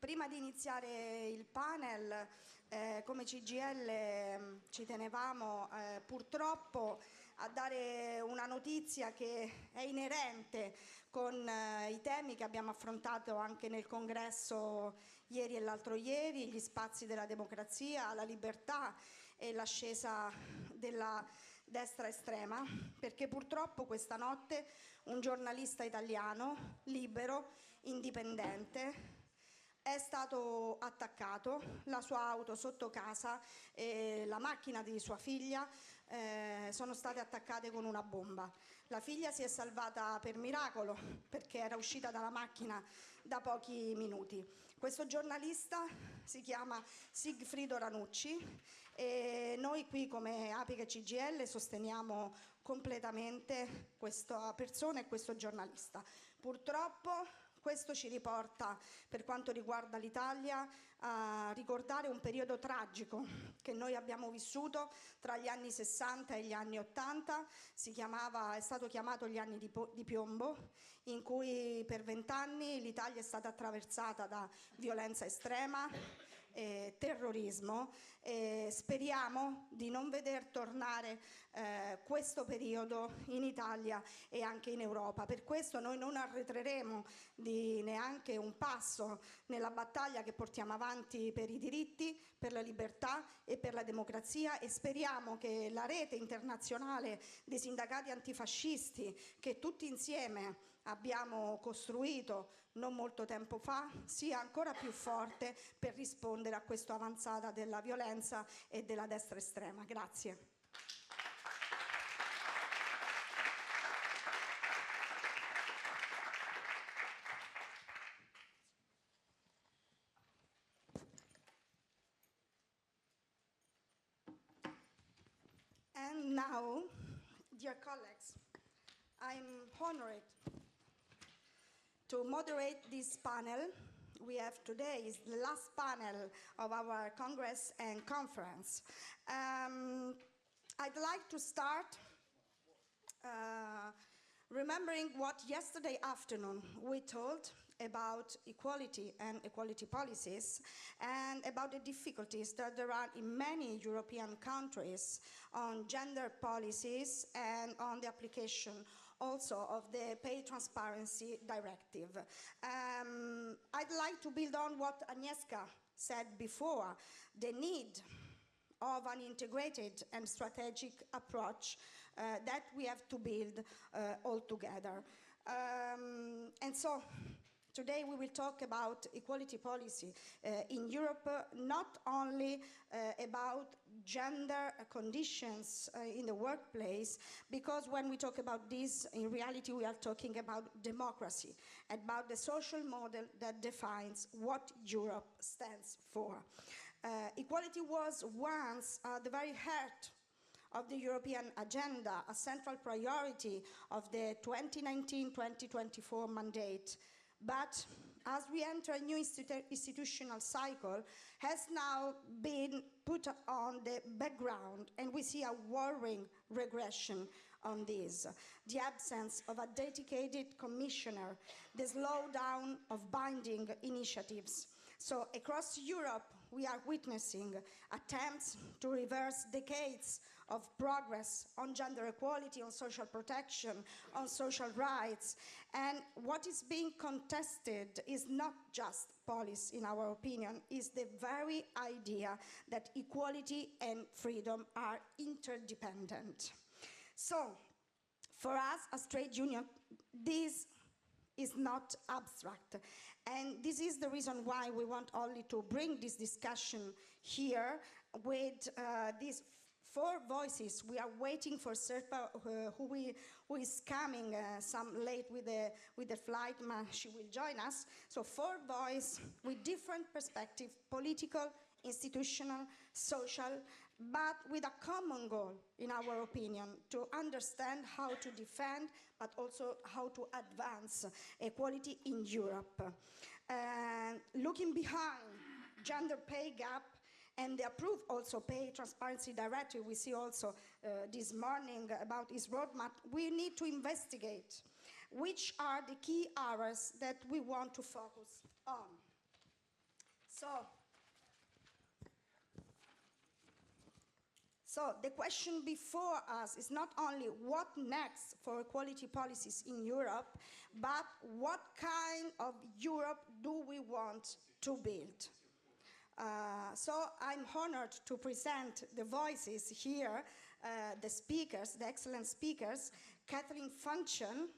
Prima di iniziare il panel, come CGIL ci tenevamo purtroppo a dare una notizia che è inerente con i temi che abbiamo affrontato anche nel congresso ieri e l'altro ieri, gli spazi della democrazia, la libertà e l'ascesa della destra estrema, perché purtroppo questa notte un giornalista italiano, libero, indipendente, è stato attaccato, la sua auto sotto casa e la macchina di sua figlia sono state attaccate con una bomba. La figlia si è salvata per miracolo perché era uscita dalla macchina da pochi minuti. Questo giornalista si chiama Sigfrido Ranucci e noi qui come APIQA e CGIL sosteniamo completamente questa persona e questo giornalista. Purtroppo questo ci riporta, per quanto riguarda l'Italia, a ricordare un periodo tragico che noi abbiamo vissuto tra gli anni 60 e gli anni 80, è stato chiamato gli anni di piombo, in cui per 20 anni l'Italia è stata attraversata da violenza estrema, terrorismo, e speriamo di non veder tornare questo periodo in Italia e anche in Europa. Per questo noi non arretreremo di neanche un passo nella battaglia che portiamo avanti per i diritti, per la libertà e per la democrazia, e speriamo che la rete internazionale dei sindacati antifascisti che tutti insieme abbiamo costruito non molto tempo fa sia ancora più forte per rispondere a questa avanzata della violenza e della destra estrema. Grazie. And now, dear colleagues, I'm honored to moderate this panel we have today. Is the last panel of our Congress and conference. I'd like to start remembering what yesterday afternoon we told about equality and equality policies and about the difficulties that there are in many European countries on gender policies and on the application also of the Pay Transparency Directive. I'd like to build on what Agnieszka said before, the need of an integrated and strategic approach that we have to build all together. And so today we will talk about equality policy in Europe, not only about gender conditions in the workplace, because when we talk about this, in reality we are talking about democracy, about the social model that defines what Europe stands for. Equality was once the very heart of the European agenda, a central priority of the 2019-2024 mandate. But as we enter a new institutional cycle, has now been put on the background, and we see a worrying regression on this. The absence of a dedicated commissioner, the slowdown of binding initiatives. So across Europe, we are witnessing attempts to reverse decades of progress on gender equality, on social protection, on social rights. And what is being contested is not just policy, in our opinion, is the very idea that equality and freedom are interdependent. So, for us as trade union, this is not abstract. And this is the reason why we want only to bring this discussion here with these four voices. We are waiting for Sirpa, who is coming some late with the flight, but she will join us. So four voices with different perspectives, political, institutional, social, but with a common goal, in our opinion, to understand how to defend, but also how to advance equality in Europe. Looking behind gender pay gap and the approved also Pay Transparency Directive, we see also this morning about this roadmap, we need to investigate which are the key areas that we want to focus on. So the question before us is not only what next for equality policies in Europe, but what kind of Europe do we want to build? So I'm honored to present the voices here, the speakers, the excellent speakers, Kathleen Funchion,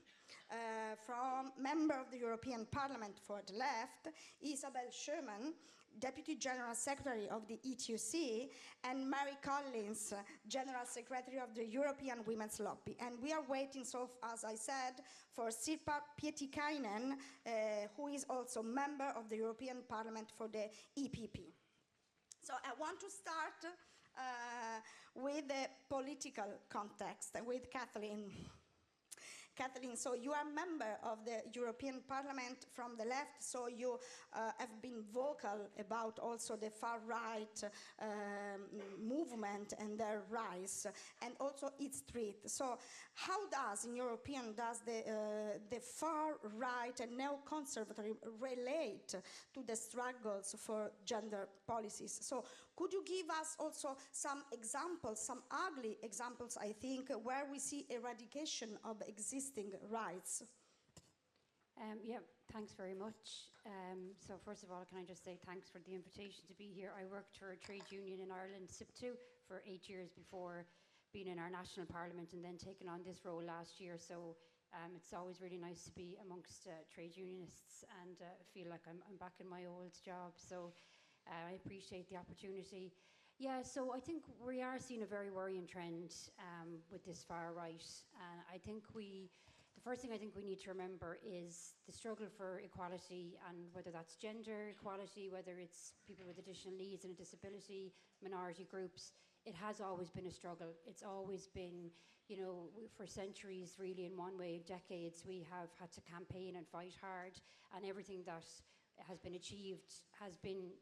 from member of the European Parliament for the left, Isabelle Schömann, Deputy General Secretary of the ETUC, and Mary Collins, General Secretary of the European Women's Lobby. And we are waiting, so as I said, for Sirpa Pietikäinen, who is also member of the European Parliament for the EPP. So I want to start with the political context with Kathleen. Kathleen, so you are a member of the European Parliament from the left, so you have been vocal about also the far-right movement and their rise, and also its threat. So how does, in your opinion, does the far-right and neo-conservative relate to the struggles for gender policies? So could you give us also some examples, some ugly examples, I think, where we see eradication of existing rights? Yeah, thanks very much. So first of all, can I just say thanks for the invitation to be here. I worked for a trade union in Ireland, SIPTU, for 8 years before being in our national parliament and then taking on this role last year. So it's always really nice to be amongst trade unionists and feel like I'm back in my old job. So I appreciate the opportunity. Yeah, so I think we are seeing a very worrying trend with this far right. And I think the first thing I think we need to remember is the struggle for equality, and whether that's gender equality, whether it's people with additional needs and a disability, minority groups, it has always been a struggle. It's always been, you know, for centuries, really, in one way, decades, we have had to campaign and fight hard, and everything that has been achieved has been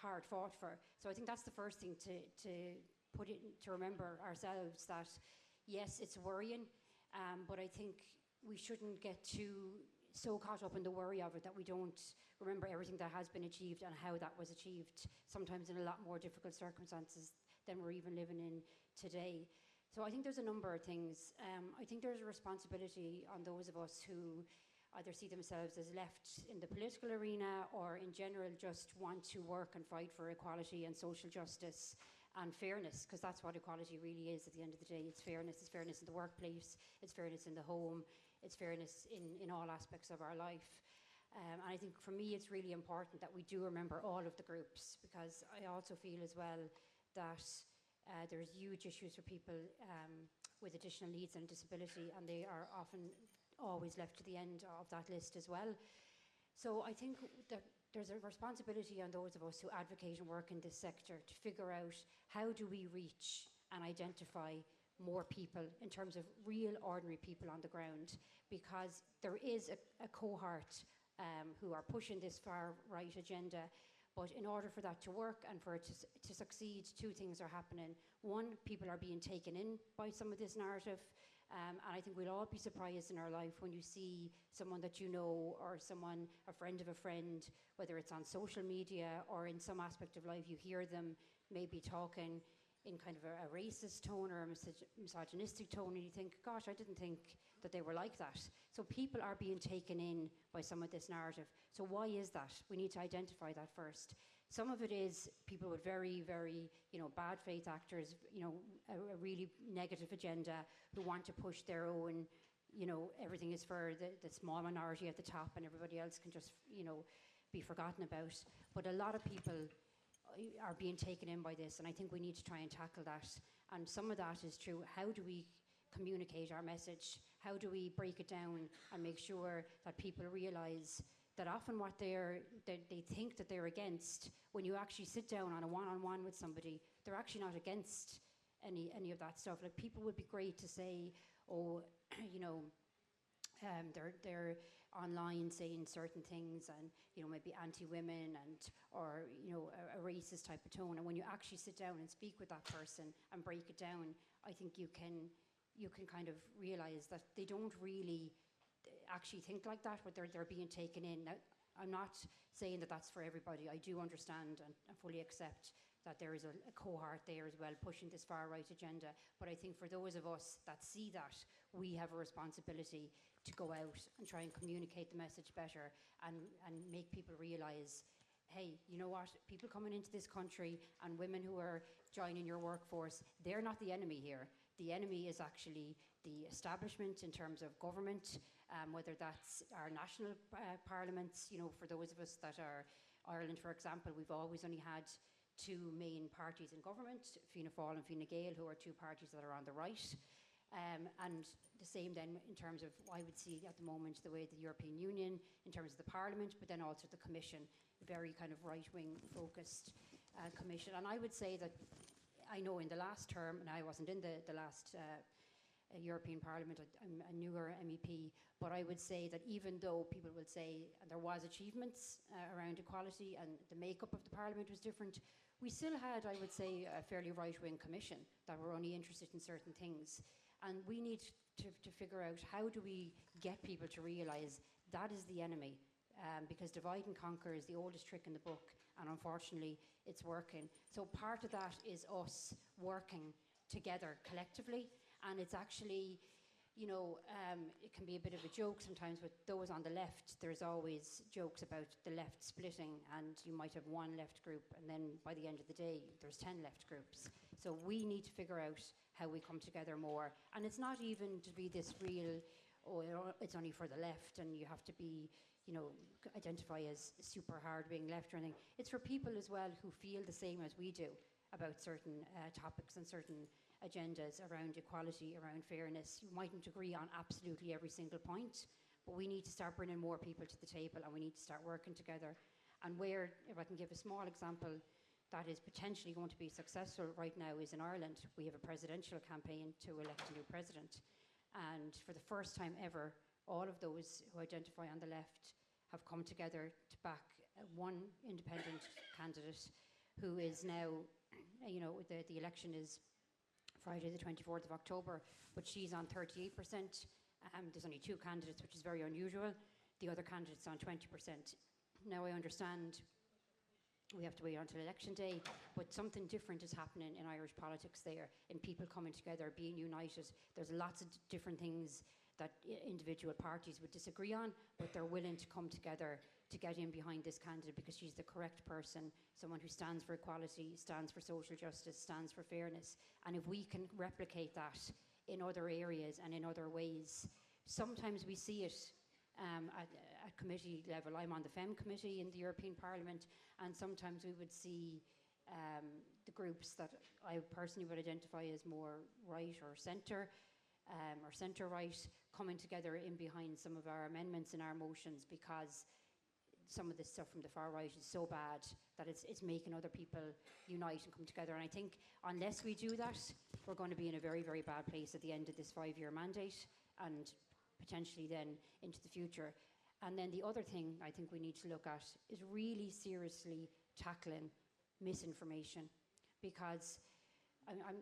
hard fought for. So I think that's the first thing to remember ourselves, that yes, it's worrying, but I think we shouldn't get so caught up in the worry of it that we don't remember everything that has been achieved and how that was achieved, sometimes in a lot more difficult circumstances than we're even living in today. So I think there's a number of things. I think there's a responsibility on those of us who either see themselves as left in the political arena or in general just want to work and fight for equality and social justice and fairness, because that's what equality really is at the end of the day. It's fairness in the workplace, it's fairness in the home, it's fairness in all aspects of our life. And I think for me it's really important that we do remember all of the groups, because I also feel as well that there's huge issues for people with additional needs and disability, and they are often always left to the end of that list as well. So I think that there's a responsibility on those of us who advocate and work in this sector to figure out how do we reach and identify more people in terms of real ordinary people on the ground, because there is a cohort who are pushing this far right agenda. But in order for that to work and for it to succeed, two things are happening. One, people are being taken in by some of this narrative. And I think we'll all be surprised in our life when you see someone that you know, or someone, a friend of a friend, whether it's on social media or in some aspect of life, you hear them maybe talking in kind of a racist tone or a misogynistic tone, and you think, gosh, I didn't think that they were like that. So people are being taken in by some of this narrative. So why is that? We need to identify that first. Some of it is people with very, very, bad faith actors, a really negative agenda who want to push their own, everything is for the small minority at the top and everybody else can just, be forgotten about. But a lot of people are being taken in by this, and I think we need to try and tackle that. And some of that is through how do we communicate our message? How do we break it down and make sure that people realise that often what they think that they're against, when you actually sit down on a one-on-one with somebody, they're actually not against any of that stuff. Like, people would be great to say, oh, they're online saying certain things and maybe anti-women or a racist type of tone, and when you actually sit down and speak with that person and break it down, I think you can kind of realise that they don't really actually think like that, but they're being taken in. Now, I'm not saying that that's for everybody. I do understand and fully accept that there is a cohort there as well pushing this far-right agenda. But I think for those of us that see that, we have a responsibility to go out and try and communicate the message better and make people realise, hey, you know what, people coming into this country and women who are joining your workforce, they're not the enemy here. The enemy is actually the establishment in terms of government, whether that's our national parliaments. You know, for those of us that are Ireland, for example, we've always only had two main parties in government, Fianna Fáil and Fine Gael, who are two parties that are on the right. And the same then in terms of, I would see at the moment, the way the European Union, in terms of the Parliament, but then also the Commission, very kind of right-wing focused Commission. And I would say that, I know in the last term, and I wasn't in the last European Parliament, I'm a newer MEP, but I would say that even though people will say there was achievements around equality and the makeup of the Parliament was different, we still had, I would say, a fairly right-wing commission that were only interested in certain things. And we need to figure out, how do we get people to realise that is the enemy? Because divide and conquer is the oldest trick in the book, and unfortunately it's working. So part of that is us working together collectively, and it's actually, you know, it can be a bit of a joke sometimes with those on the left. There's always jokes about the left splitting, and you might have one left group, and then by the end of the day there's 10 left groups. So we need to figure out how we come together more. And it's not even to be this real, oh, it's only for the left and you have to be, you know, identify as super hard being left or anything. It's for people as well who feel the same as we do about certain topics and certain agendas around equality, around fairness. You mightn't agree on absolutely every single point, but we need to start bringing more people to the table, and we need to start working together. And where, if I can give a small example, that is potentially going to be successful right now is in Ireland. We have a presidential campaign to elect a new president. And for the first time ever, all of those who identify on the left have come together to back one independent candidate who is now, you know, the election is Friday the 24th of October, but she's on 38%. There's only two candidates, which is very unusual. The other candidate's on 20%. Now I understand we have to wait until election day, but something different is happening in Irish politics there, in people coming together, being united. There's lots of different things that individual parties would disagree on, but they're willing to come together to get in behind this candidate because she's the correct person, someone who stands for equality, stands for social justice, stands for fairness. And if we can replicate that in other areas and in other ways, sometimes we see it at committee level. I'm on the FEM committee in the European Parliament, and sometimes we would see the groups that I personally would identify as more right or centre right coming together in behind some of our amendments and our motions, because some of this stuff from the far right is so bad that it's making other people unite and come together. And I think unless we do that, we're going to be in a very, very bad place at the end of this 5-year mandate and potentially then into the future. And then the other thing I think we need to look at is really seriously tackling misinformation, because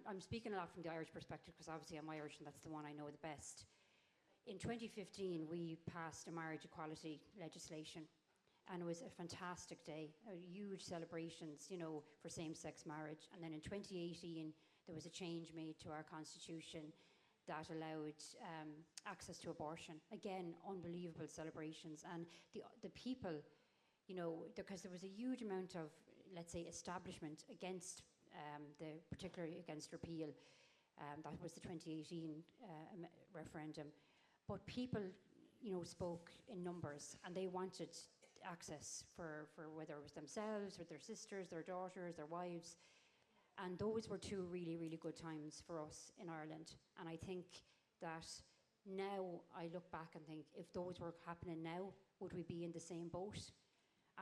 I'm speaking a lot from the Irish perspective because obviously I'm Irish and that's the one I know the best. In 2015, we passed a marriage equality legislation, and it was a fantastic day, huge celebrations, you know, for same-sex marriage. And then in 2018, there was a change made to our constitution that allowed access to abortion. Again, unbelievable celebrations. And the people, you know, because there was a huge amount of, let's say, establishment against particularly against repeal. That was the 2018 referendum. But people, you know, spoke in numbers, and they wanted access for whether it was themselves, or their sisters, their daughters, their wives. And those were two really, really good times for us in Ireland. And I think that now I look back and think, if those were happening now, would we be in the same boat?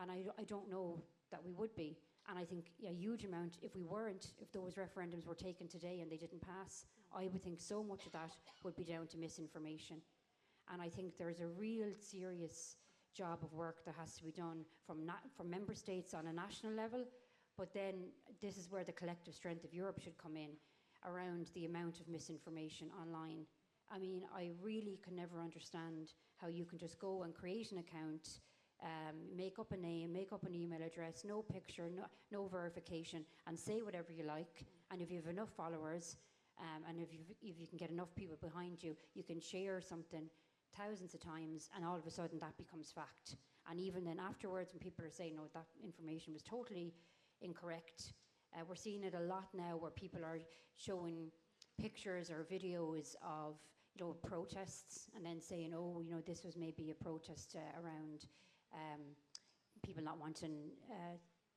And I don't know that we would be. And I think a huge amount, if we weren't, if those referendums were taken today and they didn't pass, I would think so much of that would be down to misinformation. And I think there's a real serious job of work that has to be done from member states on a national level. But then this is where the collective strength of Europe should come in, around the amount of misinformation online. I mean, I really can never understand how you can just go and create an account, Make up a name, make up an email address, no picture, no verification, and say whatever you like. And if you have enough followers, and if you can get enough people behind you, you can share something thousands of times, and all of a sudden that becomes fact. And even then afterwards, when people are saying, no, that information was totally incorrect, we're seeing it a lot now where people are showing pictures or videos of protests, and then saying, oh, this was maybe a protest around people not wanting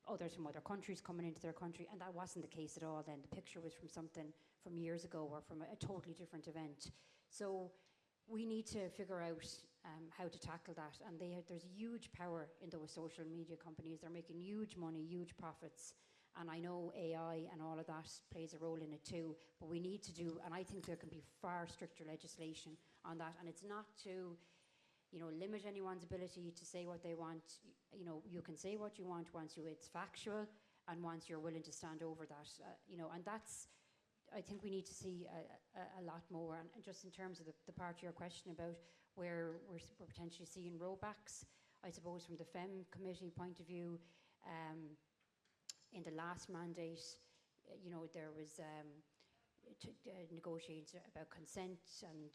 others from other countries coming into their country, and that wasn't the case at all then. The picture was from something from years ago or from a totally different event. So we need to figure out how to tackle that, and there's huge power in those social media companies. They're making huge money, huge profits, and I know AI and all of that plays a role in it too, but we need to do, and I think there can be far stricter legislation on that, and it's not to limit anyone's ability to say what they want. You can say what you want once it's factual and once you're willing to stand over that, and that's, I think we need to see a lot more. And just in terms of the part of your question about where we're potentially seeing rollbacks, I suppose from the FEM committee point of view, in the last mandate, there was negotiations about consent and,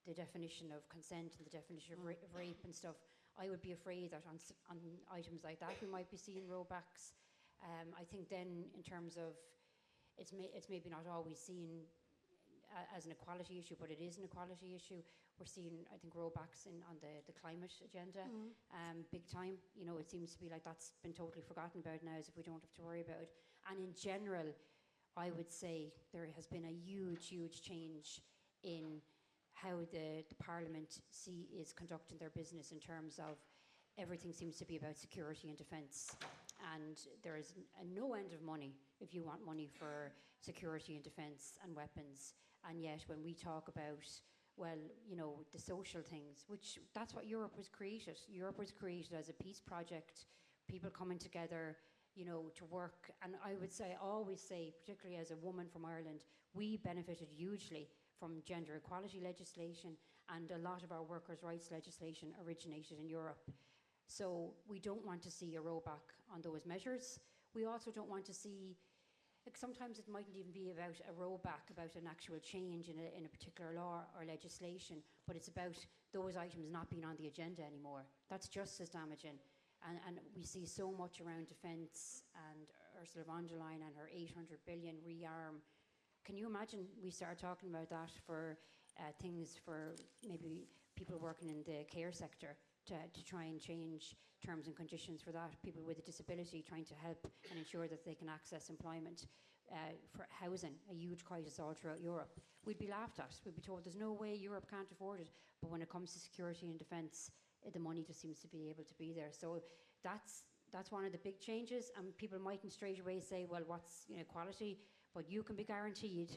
the definition of consent and the definition of rape and stuff. I would be afraid that on items like that we might be seeing rollbacks. I think then in terms of, it's maybe not always seen as an equality issue, but it is an equality issue. We're seeing, I think, rollbacks on the climate agenda, big time. It seems to be like that's been totally forgotten about now, as if we don't have to worry about it. And in general, I would say there has been a huge, huge change in how the Parliament is conducting their business, in terms of everything seems to be about security and defence. And there is no end of money if you want money for security and defence and weapons. And yet when we talk about, well, the social things, which that's what Europe was created. Europe was created as a peace project, people coming together, to work. And I would say, always say, particularly as a woman from Ireland, we benefited hugely from gender equality legislation, and a lot of our workers' rights legislation originated in Europe. So we don't want to see a rollback on those measures. We also don't want to see, like, sometimes it mightn't even be about a rollback, about an actual change in a particular law or legislation, but it's about those items not being on the agenda anymore. That's just as damaging. And we see so much around defence, and Ursula von der Leyen and her 800 billion rearm. Can you imagine we start talking about that for things for maybe people working in the care sector, to try and change terms and conditions for that, people with a disability, trying to help and ensure that they can access employment, for housing, a huge crisis all throughout Europe. We'd be laughed at. We'd be told there's no way Europe can't afford it. But when it comes to security and defence, the money just seems to be able to be there. So that's one of the big changes, and people mightn't straight away say, well, what's equality? But you can be guaranteed,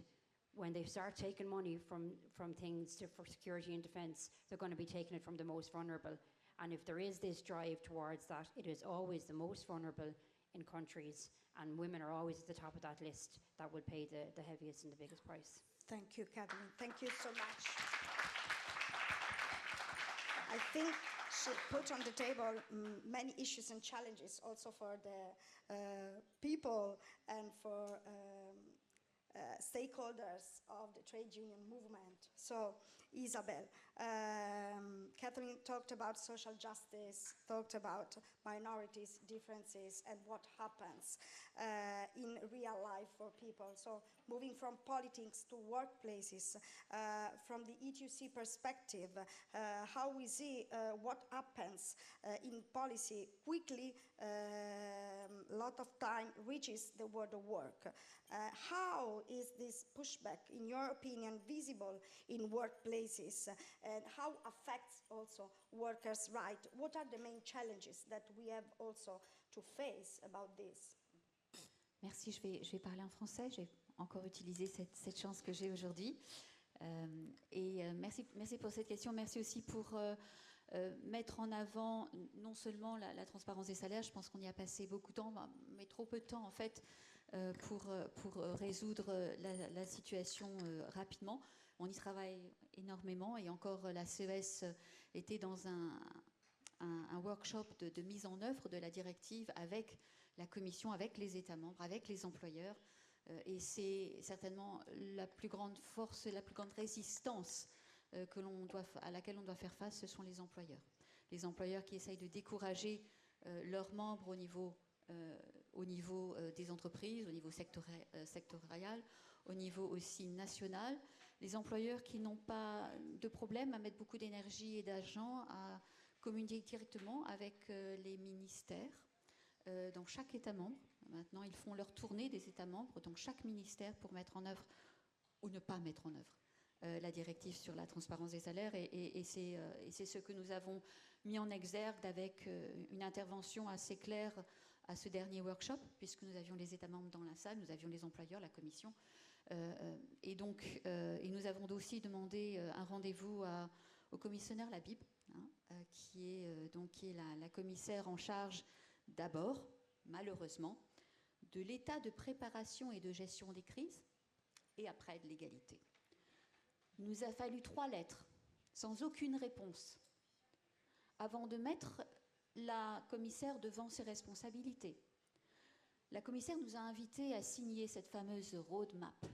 when they start taking money from things for security and defence, they're going to be taking it from the most vulnerable. And if there is this drive towards that, it is always the most vulnerable in countries, and women are always at the top of that list that will pay the heaviest and the biggest price. Thank you, Kathleen. Thank you so much. I think she put on the table many issues and challenges also for the people and for stakeholders of the trade union movement. So, Isabelle, Kathleen talked about social justice, talked about minorities, differences, and what happens in real life for people. So, moving from politics to workplaces, from the ETUC perspective, how we see what happens in policy quickly, a lot of time reaches the world of work. How is this pushback, in your opinion, visible in workplaces, and how affects also workers' rights? What are the main challenges that we have also to face about this? Merci, je vais parler en français. J'ai encore utilisé cette chance que j'ai aujourd'hui. Merci pour cette question. Merci aussi pour mettre en avant non seulement la transparence des salaires. Je pense qu'on y a passé beaucoup de temps, mais trop peu de temps en fait, pour résoudre la situation rapidement. On y travaille énormément, et encore la CES était dans un workshop de mise en œuvre de la directive avec la Commission, avec les États membres, avec les employeurs. Et c'est certainement la plus grande force, la plus grande résistance à laquelle on doit faire face, ce sont les employeurs. Les employeurs qui essayent de décourager leurs membres au niveau des entreprises, au niveau sectorial, au niveau aussi national. Les employeurs qui n'ont pas de problème à mettre beaucoup d'énergie et d'argent à communiquer directement avec les ministères dans chaque État membre. Maintenant, ils font leur tournée des États membres dans chaque ministère pour mettre en œuvre ou ne pas mettre en œuvre la directive sur la transparence des salaires. Et c'est ce que nous avons mis en exergue avec une intervention assez claire à ce dernier workshop, puisque nous avions les États membres dans la salle, nous avions les employeurs, la Commission. Et nous avons aussi demandé un rendez-vous au commissaire Labib, qui est la commissaire en charge d'abord, malheureusement, de l'état de préparation et de gestion des crises, et après de l'égalité. Il nous a fallu 3 lettres, sans aucune réponse, avant de mettre la commissaire devant ses responsabilités. La commissaire nous a invités à signer cette fameuse roadmap,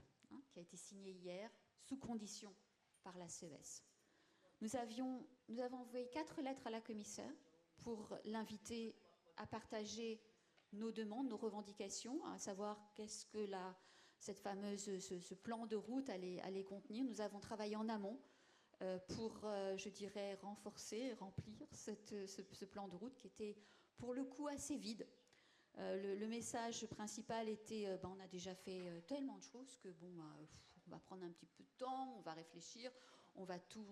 qui a été signée hier, sous condition par la CES. Nous avons envoyé 4 lettres à la commissaire pour l'inviter à partager nos demandes, nos revendications, à savoir qu'est-ce que ce plan de route allait contenir. Nous avons travaillé en amont pour, je dirais, renforcer, remplir ce plan de route qui était pour le coup assez vide. Le message principal était on a déjà fait tellement de choses que on va prendre un petit peu de temps, on va réfléchir, on va tout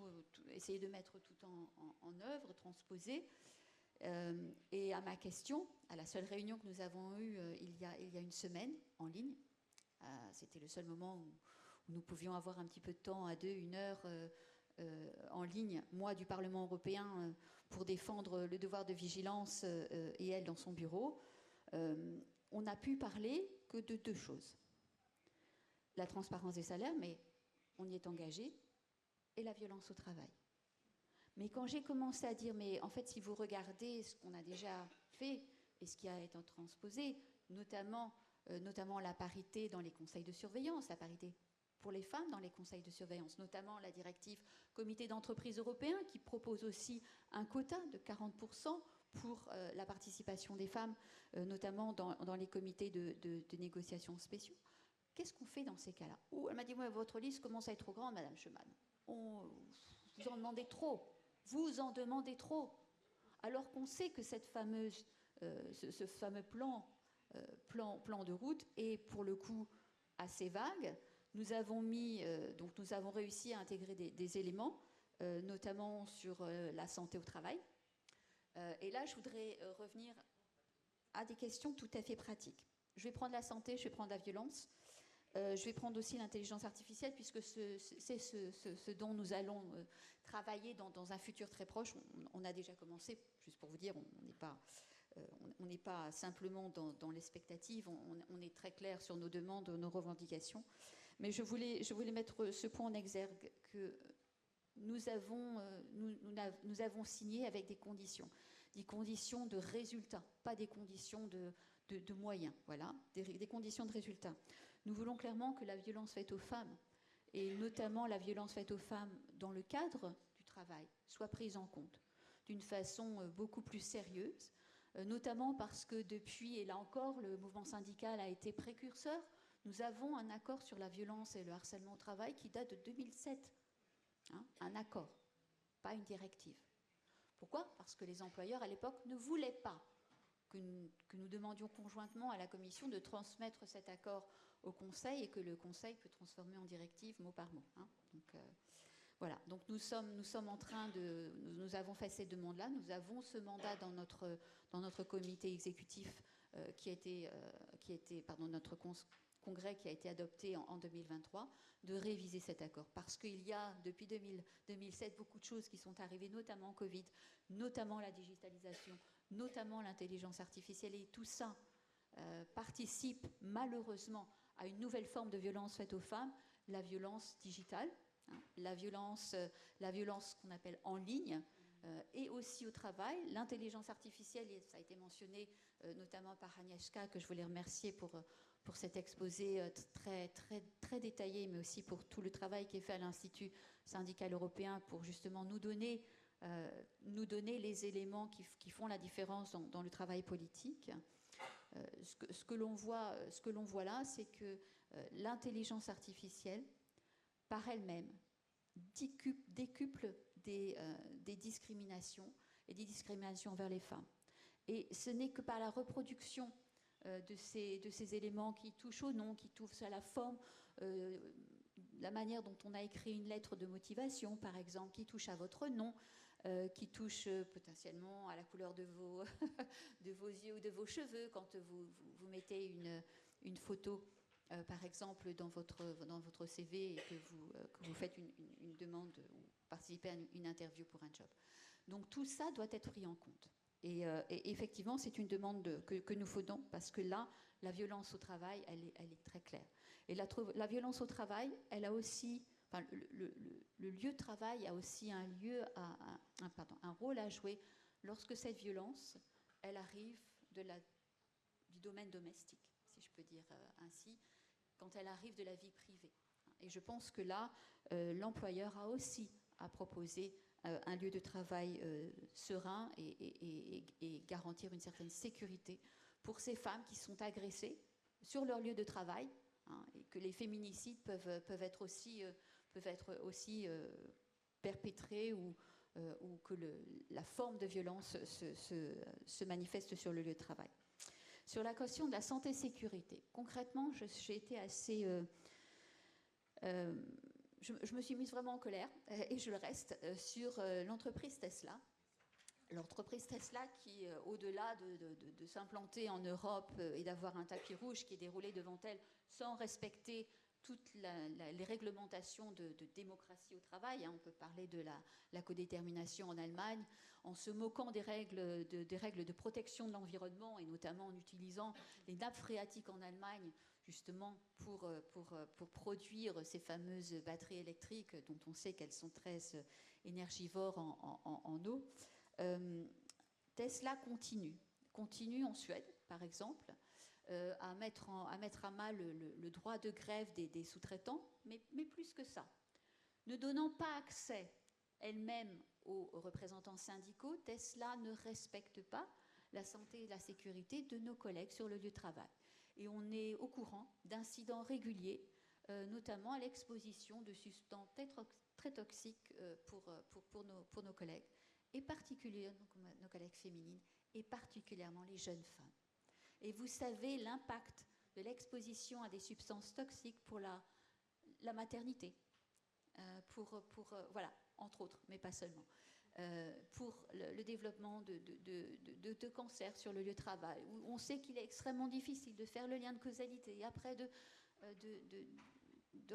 essayer de mettre tout en œuvre, transposer. Et à ma question, à la seule réunion que nous avons eue il y a une semaine en ligne, c'était le seul moment où nous pouvions avoir un petit peu de temps à 2, 1 heure en ligne, moi du Parlement européen, pour défendre le devoir de vigilance et elle dans son bureau, on n'a pu parler que de 2 choses. La transparence des salaires, mais on y est engagé, et la violence au travail. Mais quand j'ai commencé à dire, mais en fait, si vous regardez ce qu'on a déjà fait et ce qui a été transposé, notamment la parité dans les conseils de surveillance, la parité pour les femmes dans les conseils de surveillance, notamment la directive comité d'entreprise européen qui propose aussi un quota de 40% pour la participation des femmes, notamment dans les comités de négociation spéciaux. Qu'est-ce qu'on fait dans ces cas-là? Elle m'a dit, votre liste commence à être trop grande, Madame Schömann. Vous en demandez trop. Vous en demandez trop. Alors qu'on sait que ce fameux plan de route est pour le coup assez vague. Nous avons réussi à intégrer des éléments, notamment sur la santé au travail. Et là, je voudrais revenir à des questions tout à fait pratiques. Je vais prendre la santé, je vais prendre la violence. Je vais prendre aussi l'intelligence artificielle, puisque c'est ce dont nous allons travailler dans un futur très proche. On a déjà commencé, juste pour vous dire, on n'est pas simplement dans l'expectative, on est très clair sur nos demandes, nos revendications. Mais je voulais mettre ce point en exergue, que nous avons signé avec des conditions de résultats, pas des conditions de moyens, voilà, des conditions de résultats. Nous voulons clairement que la violence faite aux femmes, et notamment la violence faite aux femmes dans le cadre du travail, soit prise en compte d'une façon beaucoup plus sérieuse, notamment parce que depuis, et là encore, le mouvement syndical a été précurseur. Nous avons un accord sur la violence et le harcèlement au travail qui date de 2007. Un accord, pas une directive. Pourquoi? Parce que les employeurs, à l'époque, ne voulaient pas que nous demandions conjointement à la Commission de transmettre cet accord au Conseil et que le Conseil peut transformer en directive mot par mot. Donc, voilà. Donc nous sommes en train nous avons fait ces demandes-là. Nous avons ce mandat dans notre comité exécutif notre congrès qui a été adopté en 2023, de réviser cet accord. Parce qu'il y a, depuis 2007, beaucoup de choses qui sont arrivées, notamment Covid, notamment la digitalisation, notamment l'intelligence artificielle, et tout ça participe malheureusement à une nouvelle forme de violence faite aux femmes, la violence digitale, la violence qu'on appelle en ligne, et aussi au travail. L'intelligence artificielle, et ça a été mentionné notamment par Agnieszka, que je voulais remercier pour cet exposé très détaillé, mais aussi pour tout le travail qui est fait à l'Institut syndical européen pour justement nous donner les éléments qui font la différence dans le travail politique. Ce que l'on voit là, c'est que l'intelligence artificielle, par elle-même, décuple des discriminations et des discriminations envers les femmes. Et ce n'est que par la reproduction de ces éléments qui touchent au nom, qui touchent à la forme, la manière dont on a écrit une lettre de motivation, par exemple, qui touche à votre nom, qui touche potentiellement à la couleur de vos, de vos yeux ou de vos cheveux, quand vous mettez une photo, par exemple, dans votre CV et que vous faites une demande ou participez à une interview pour un job. Donc tout ça doit être pris en compte. Et effectivement, c'est une demande que nous faisons, parce que là, la violence au travail, elle est très claire. Et la violence au travail, elle a aussi, enfin, le lieu de travail a aussi un rôle à jouer lorsque cette violence, elle arrive du domaine domestique, si je peux dire ainsi, quand elle arrive de la vie privée. Et je pense que là, l'employeur a aussi à proposer un lieu de travail serein et garantir une certaine sécurité pour ces femmes qui sont agressées sur leur lieu de travail, et que les féminicides peuvent être aussi perpétrés ou que la forme de violence se manifeste sur le lieu de travail. Sur la question de la santé-sécurité, concrètement, j'ai été assez... je me suis mise vraiment en colère, et je le reste, sur l'entreprise Tesla. L'entreprise Tesla qui, au-delà de s'implanter en Europe et d'avoir un tapis rouge qui est déroulé devant elle sans respecter toutes les réglementations de démocratie au travail, on peut parler de la codétermination en Allemagne, en se moquant des règles de protection de l'environnement et notamment en utilisant les nappes phréatiques en Allemagne justement pour produire ces fameuses batteries électriques dont on sait qu'elles sont très énergivores en eau. Tesla continue en Suède, par exemple, à mettre à mal le droit de grève des sous-traitants, mais plus que ça. Ne donnant pas accès elle-même aux représentants syndicaux, Tesla ne respecte pas la santé et la sécurité de nos collègues sur le lieu de travail. Et on est au courant d'incidents réguliers, notamment à l'exposition de substances très toxiques pour nos collègues, et particulièrement nos collègues féminines, et particulièrement les jeunes femmes. Et vous savez l'impact de l'exposition à des substances toxiques pour la maternité, voilà, entre autres, mais pas seulement, pour le développement de cancers sur le lieu de travail, où on sait qu'il est extrêmement difficile de faire le lien de causalité, et après de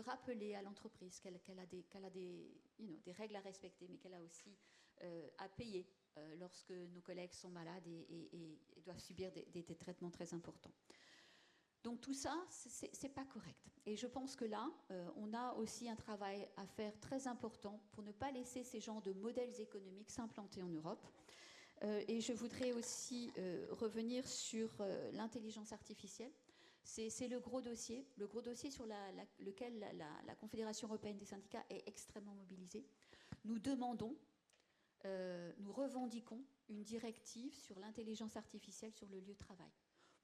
rappeler à l'entreprise qu'elle a des règles à respecter, mais qu'elle a aussi à payer lorsque nos collègues sont malades et doivent subir des traitements très importants. Donc tout ça, c'est pas correct. Et je pense que là, on a aussi un travail à faire très important pour ne pas laisser ces genres de modèles économiques s'implanter en Europe. Et je voudrais aussi revenir sur l'intelligence artificielle. C'est le gros dossier sur lequel la Confédération européenne des syndicats est extrêmement mobilisée. Nous demandons, nous revendiquons une directive sur l'intelligence artificielle sur le lieu de travail,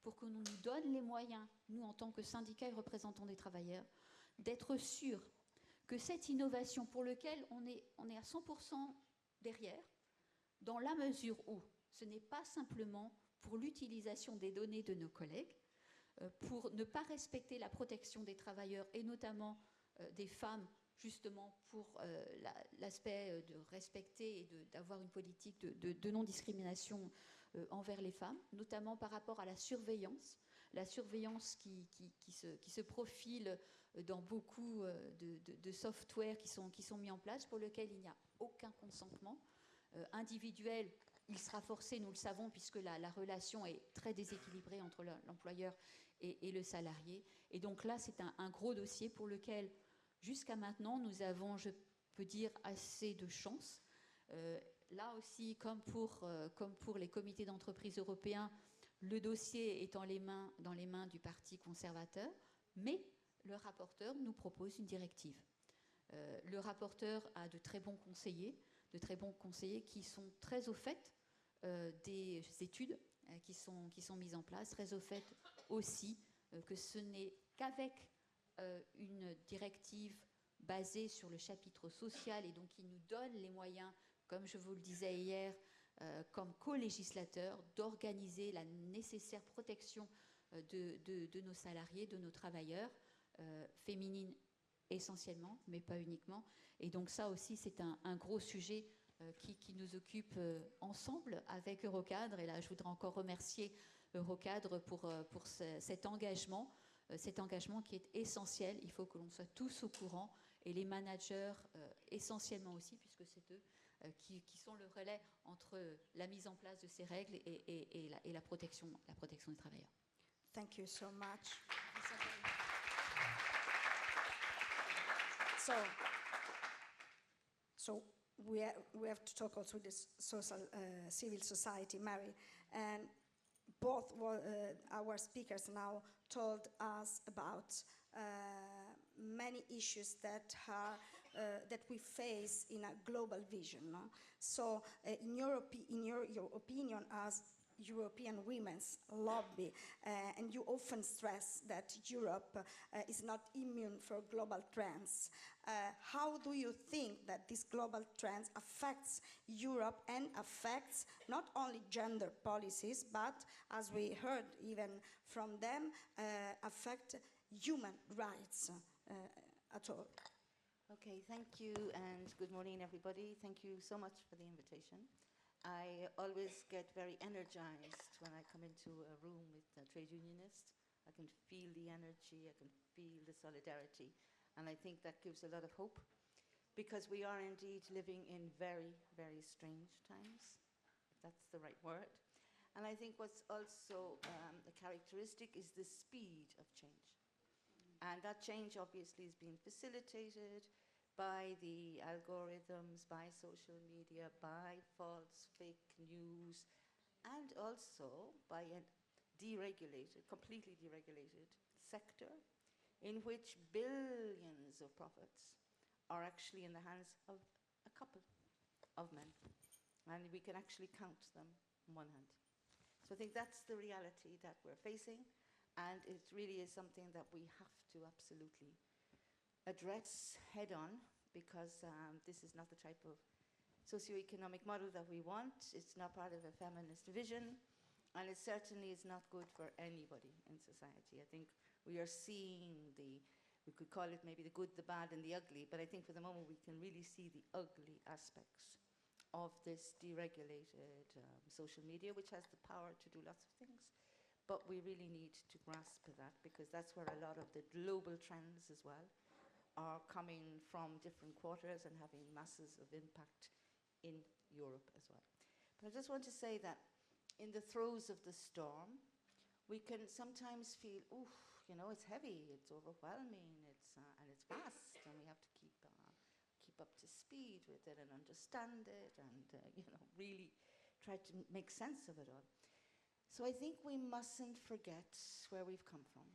pour qu'on nous donne les moyens, nous en tant que syndicats et représentants des travailleurs, d'être sûrs que cette innovation pour laquelle on est à 100% derrière, dans la mesure où ce n'est pas simplement pour l'utilisation des données de nos collègues, pour ne pas respecter la protection des travailleurs et notamment des femmes, justement pour l'aspect de respecter et d'avoir une politique de non-discrimination envers les femmes, notamment par rapport à la surveillance qui se profile dans beaucoup de softwares qui sont mis en place, pour lesquels il n'y a aucun consentement individuel. Il sera forcé, nous le savons, puisque la relation est très déséquilibrée entre l'employeur et le salarié. Et donc là, c'est un gros dossier pour lequel, jusqu'à maintenant, nous avons, je peux dire, assez de chance. là aussi, comme pour les comités d'entreprise européens, le dossier est dans les mains du Parti conservateur, mais le rapporteur nous propose une directive. Le rapporteur a de très bons conseillers qui sont très au fait des études qui sont mises en place, très au fait aussi que ce n'est qu'avec une directive basée sur le chapitre social et donc qui nous donne les moyens, comme je vous le disais hier, comme co-législateur, d'organiser la nécessaire protection de nos salariés, de nos travailleurs, féminines essentiellement, mais pas uniquement. Et donc ça aussi, c'est un gros sujet qui nous occupe ensemble avec Eurocadre. Et là, je voudrais encore remercier Eurocadre pour cet engagement qui est essentiel. Il faut que l'on soit tous au courant, et les managers essentiellement aussi, puisque c'est eux qui sont le relais entre la mise en place de ces règles et la protection des travailleurs. Thank you so much. So we have to talk also this civil society, Mary, and both our speakers now told us about many issues that we face in a global vision. No? So, in your opinion, as European women's lobby, and you often stress that Europe is not immune for global trends. How do you think that these global trends affects Europe and affects not only gender policies, but, as we heard even from them, affect human rights at all? Okay, thank you, and good morning, everybody. Thank you so much for the invitation. I always get very energized when I come into a room with trade unionists. I can feel the energy, I can feel the solidarity, and I think that gives a lot of hope, because we are indeed living in very, very strange times, if that's the right word. And I think what's also a characteristic is the speed of change. And that change obviously is being facilitated by the algorithms, by social media, by false fake news, and also by a completely deregulated sector in which billions of profits are actually in the hands of a couple of men. And we can actually count them on one hand. So I think that's the reality that we're facing, and it really is something that we have to absolutely address head on, because this is not the type of socioeconomic model that we want. It's not part of a feminist vision, and it certainly is not good for anybody in society. I think we are seeing we could call it maybe the good, the bad, and the ugly, but I think for the moment we can really see the ugly aspects of this deregulated social media, which has the power to do lots of things. But we really need to grasp that, because that's where a lot of the global trends as well are coming from different quarters and having masses of impact in Europe as well. But I just want to say that in the throes of the storm, we can sometimes feel, oof, you know, it's heavy, it's overwhelming, and it's fast, and we have to keep up to speed with it and understand it, and really try to make sense of it all. So I think we mustn't forget where we've come from,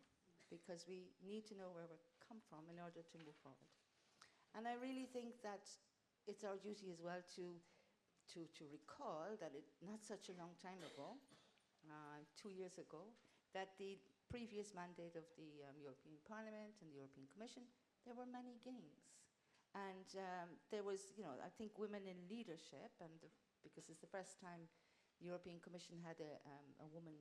because we need to know where we've come from in order to move forward. And I really think that it's our duty as well to recall that not such a long time ago, 2 years ago, that the previous mandate of the European Parliament and the European Commission, there were many gains. And there was, I think women in leadership, and because it's the first time the European Commission had a woman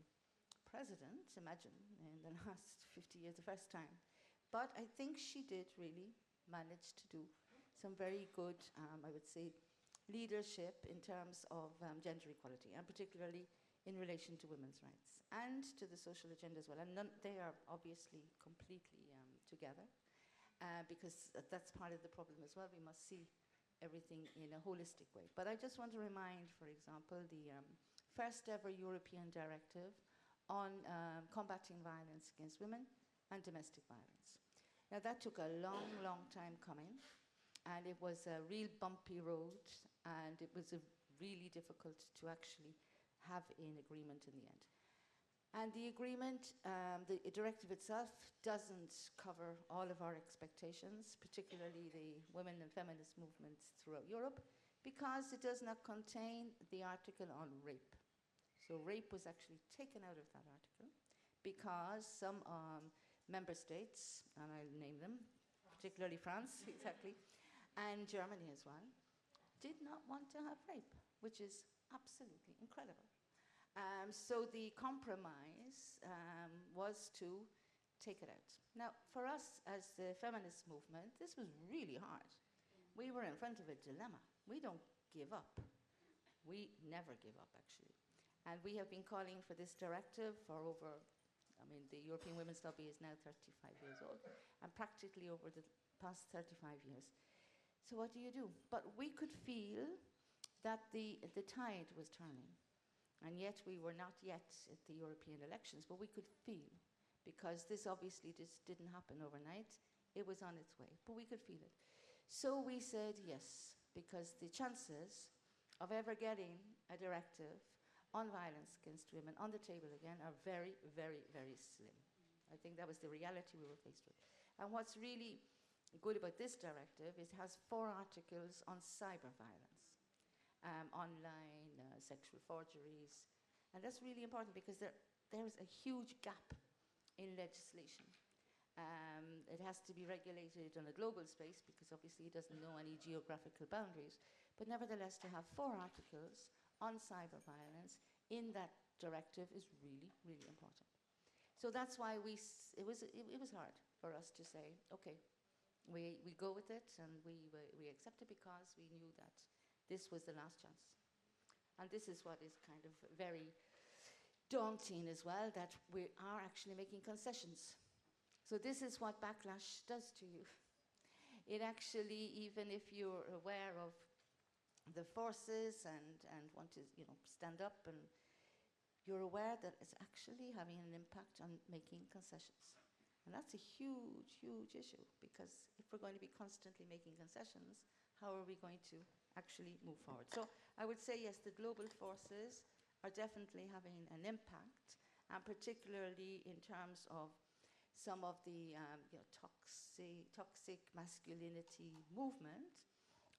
president, imagine, in the last 50 years, the first time. But I think she did really manage to do some very good, I would say, leadership in terms of gender equality, and particularly in relation to women's rights and to the social agenda as well. And they are obviously completely together, because that's part of the problem as well. We must see everything in a holistic way. But I just want to remind, for example, the first ever European directive on combating violence against women and domestic violence. Now that took a long, long time coming, and it was a real bumpy road, And it was really difficult to actually have an agreement in the end. And the agreement, the directive itself doesn't cover all of our expectations, particularly the women and feminist movements throughout Europe, because it does not contain the article on rape. So rape was actually taken out of that article because some member states, and I'll name them, particularly France, exactly, and Germany as well, did not want to have rape, which is absolutely incredible. So the compromise was to take it out. Now, for us as the feminist movement, this was really hard. We were in front of a dilemma. We don't give up. We never give up, actually. And we have been calling for this directive for over, I mean, the European Women's Lobby is now 35 years old, and practically over the past 35 years. So what do you do? But we could feel that the tide was turning. And yet we were not yet at the European elections, but we could feel, because this obviously just didn't happen overnight. It was on its way, but we could feel it. So we said yes, because the chances of ever getting a directive on violence against women on the table again are very, very, very slim. I think that was the reality we were faced with. And what's really good about this directive is it has 4 articles on cyber violence. Online, sexual forgeries. And that's really important because there's a huge gap in legislation. It has to be regulated on a global space because obviously it doesn't know any geographical boundaries. But nevertheless, to have 4 articles on cyber violence in that directive is really, really important. So that's why it was hard for us to say, okay, we go with it and we accept it because we knew that this was the last chance. And this is what is kind of very daunting as well, that we are actually making concessions. So this is what backlash does to you. It actually, even if you're aware of the forces and want to stand up, and you're aware that it's actually having an impact on making concessions. And that's a huge, huge issue, because if we're going to be constantly making concessions, how are we going to actually move forward? So I would say, yes, the global forces are definitely having an impact, and particularly in terms of some of the toxic masculinity movement,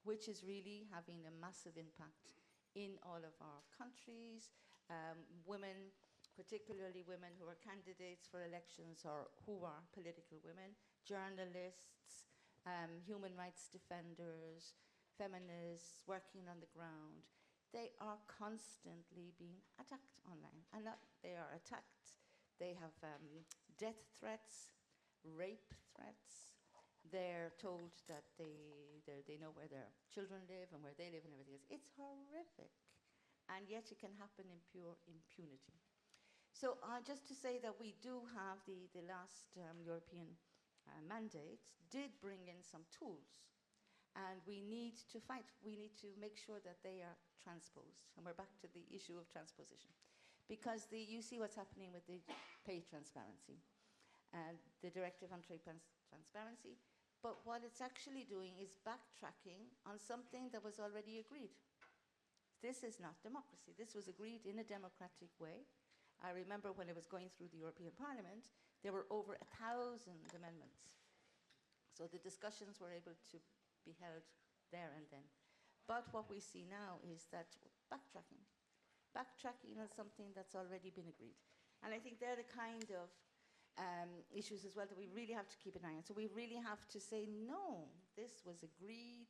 which is really having a massive impact in all of our countries. Women, particularly women who are candidates for elections or who are political women, journalists, human rights defenders, feminists working on the ground, they are constantly being attacked online. And they are attacked. They have death threats, rape threats. They're told that they know where their children live and where they live and everything else. It's horrific. And yet it can happen in pure impunity. So just to say that we do have the last European mandate did bring in some tools. And we need to fight. We need to make sure that they are transposed. And we're back to the issue of transposition. Because you see what's happening with the pay transparency and the directive on trade transparency. But what it's actually doing is backtracking on something that was already agreed. This is not democracy. This was agreed in a democratic way. I remember when it was going through the European Parliament, there were over 1,000 amendments. So the discussions were able to be held there and then. But what we see now is that backtracking on something that's already been agreed. And I think they're the kind of issues as well that we really have to keep an eye on. So we really have to say, no, this was agreed,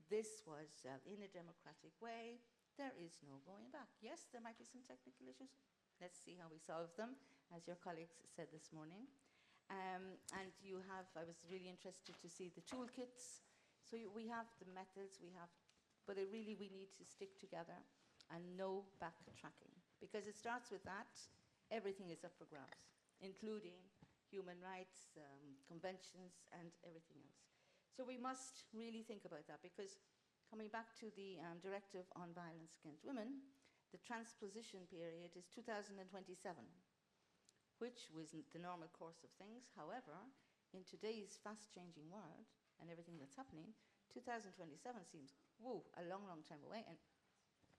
this was in a democratic way, there is no going back. Yes, there might be some technical issues. Let's see how we solve them, as your colleagues said this morning. And I was really interested to see the toolkits. So we have the methods, but we need to stick together and no backtracking. Because it starts with that, everything is up for grabs, including human rights, conventions, and everything else. So we must really think about that, because coming back to the directive on violence against women, the transposition period is 2027, which was the normal course of things. However, in today's fast-changing world, and everything that's happening, 2027 seems a long, long time away, and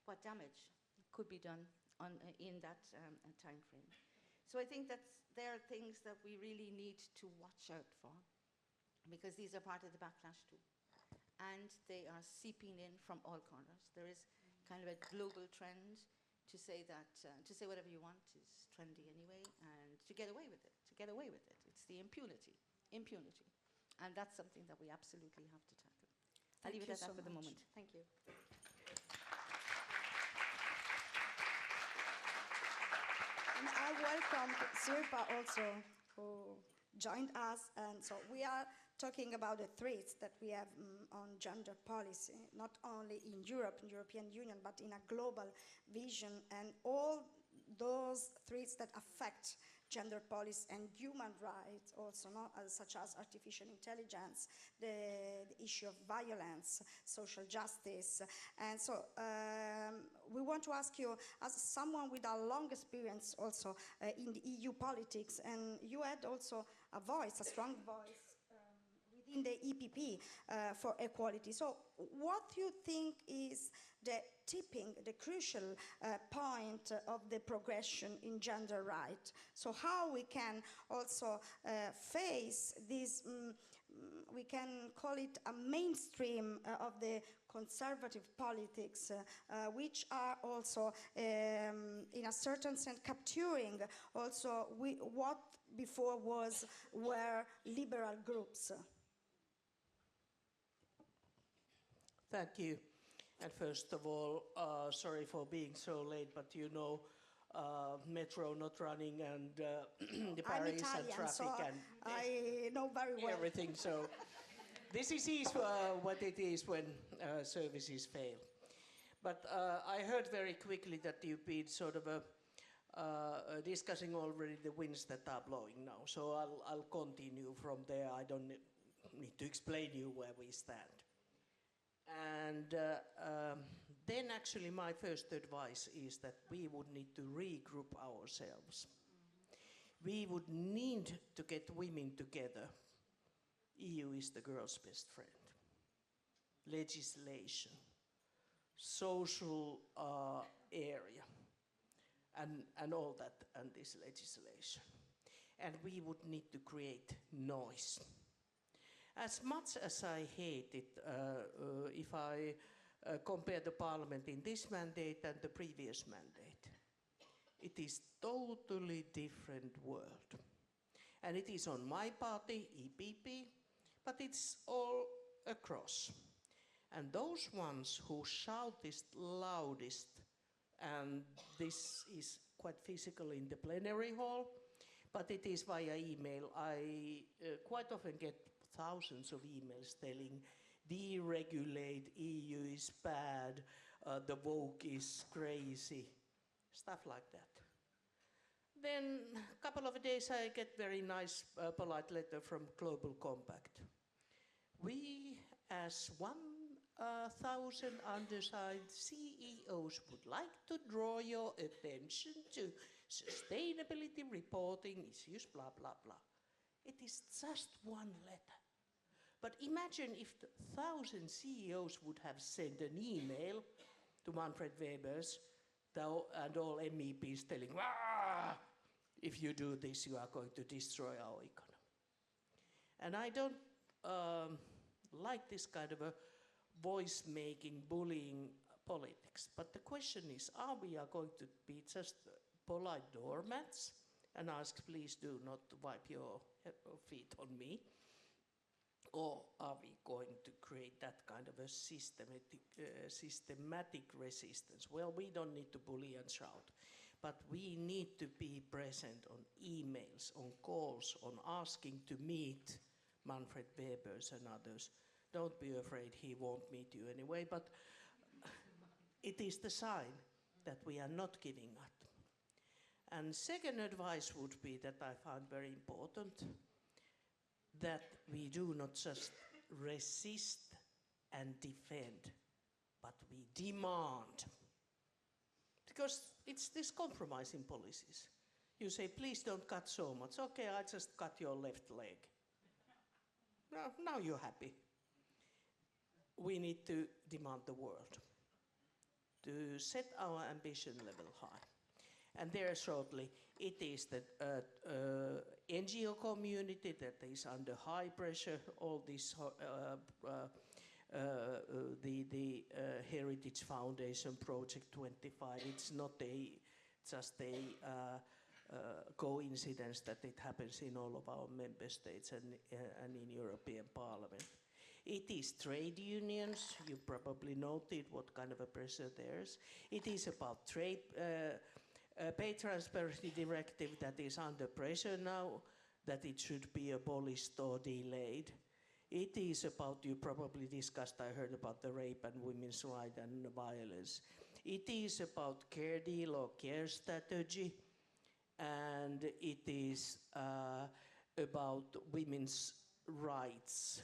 what damage could be done in that time frame. So I think there are things that we really need to watch out for, because these are part of the backlash too. And they are seeping in from all corners. There is kind of a global trend to say that, to say whatever you want is trendy anyway, and to get away with it, It's the impunity. And that's something that we absolutely have to tackle. I'll leave it at that for the moment. Thank you. And I welcome Sirpa also, who joined us. And so we are talking about the threats that we have on gender policy, not only in Europe, in European Union, but in a global vision, and all those threats that affect gender policy and human rights also, such as artificial intelligence, the issue of violence, social justice. And so we want to ask you, as someone with a long experience also in the EU politics, and you had also a voice, a strong voice, in the EPP for equality. So what do you think is the crucial point of the progression in gender rights? So how we can also face this, we can call it a mainstream of the conservative politics, which are also, in a certain sense, capturing also what before were liberal groups. Thank you. And first of all, sorry for being so late, but you know, metro not running and the Paris Italian, and traffic so and I know very well everything. So this is what it is when services fail. But I heard very quickly that you've been sort of discussing already the winds that are blowing now. So I'll continue from there. I don't need to explain you where we stand. And then actually my first advice is that we would need to regroup ourselves. We would need to get women together. EU is the girl's best friend. Legislation, social area, and all that, and this legislation. And we would need to create noise. As much as I hate it, if I compare the parliament in this mandate and the previous mandate, it is totally different world. And it is on my party, EPP, but it's all across. And those ones who shout this loudest, and this is quite physical in the plenary hall, but it is via email. I quite often get thousands of emails telling deregulate, EU is bad, the woke is crazy, stuff like that. Then a couple of days I get very nice polite letter from Global Compact. We as 1,000 undersigned CEOs would like to draw your attention to sustainability reporting issues, blah, blah, blah. It is just one letter. But imagine if 1,000 CEOs would have sent an email to Manfred Weber's and all MEPs telling, if you do this, you are going to destroy our economy. And I don't like this kind of a voice-making, bullying politics. But the question is, are we going to be just polite doormats and ask, please do not wipe your feet on me? Or are we going to create that kind of a systematic resistance? Well, we don't need to bully and shout, but we need to be present on emails, on calls, on asking to meet Manfred Webers and others. Don't be afraid, he won't meet you anyway, but it is the sign that we are not giving up. And second advice would be that I found very important, that we do not just resist and defend, but we demand. Because it's this compromise in policies. You say, please don't cut so much. Okay, I just cut your left leg. Now you're happy. we need to demand the world, to set our ambition level high. And there shortly, it is the NGO community that is under high pressure, all this, the Heritage Foundation Project 25, it's not just a coincidence that it happens in all of our member states and in European Parliament. It is trade unions, you probably noted what kind of a pressure there is. It is about trade, pay transparency directive that is under pressure now, that it should be abolished or delayed. It is about, you probably discussed, I heard about the rape and women's rights and violence. It is about care deal or care strategy, and it is about women's rights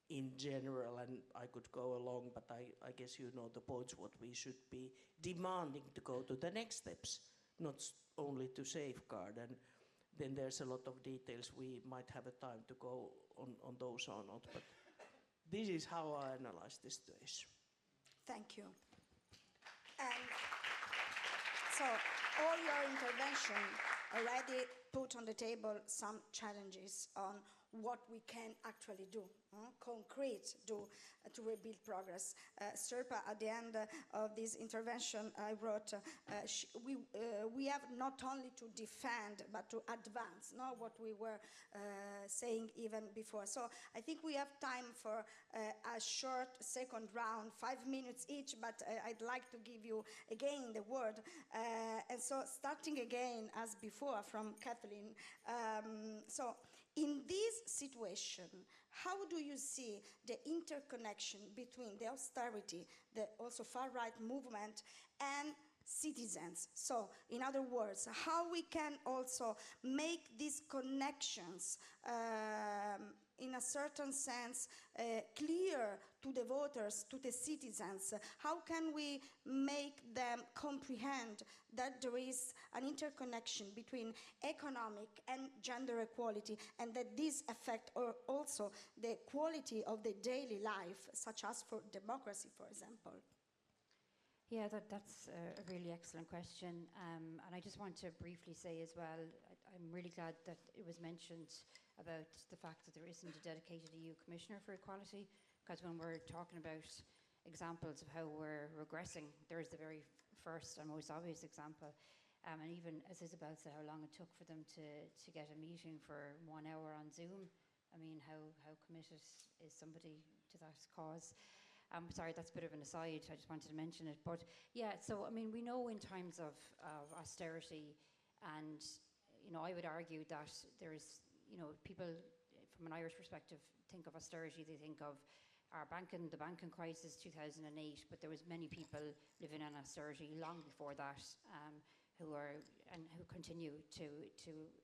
in general, and I could go along, but I guess you know the points, what we should be demanding to go to the next steps, not only to safeguard. And then there's a lot of details, we might have a time to go on those or not, but this is how I analyze the situation. Thank you. And so all your intervention already put on the table some challenges on what we can actually do, concrete do to rebuild progress. Sirpa, at the end of this intervention, I wrote, we have not only to defend, but to advance, what we were saying even before. So I think we have time for a short second round, 5 minutes each, but I'd like to give you again the word. And so starting again, as before, from Kathleen. So in this situation, how do you see the interconnection between the austerity, the also far-right movement, and citizens? So, in other words, how we can also make these connections in a certain sense clear to the voters, to the citizens? How can we make them comprehend that there is an interconnection between economic and gender equality, and that this affects also the quality of the daily life, such as for democracy, for example? Yeah, that's a really excellent question. And I just want to briefly say as well, I'm really glad that it was mentioned about the fact that there isn't a dedicated EU Commissioner for Equality, because when we're talking about examples of how we're regressing, there's the very first and most obvious example. And even as Isabelle said, how long it took for them to get a meeting for 1 hour on Zoom. I mean, how committed is somebody to that cause? Sorry, that's a bit of an aside, I just wanted to mention it. But yeah, so I mean, we know in times of austerity, and I would argue that there's, people from an Irish perspective think of austerity, they think of the banking crisis 2008, but there was many people living in austerity long before that, who continue to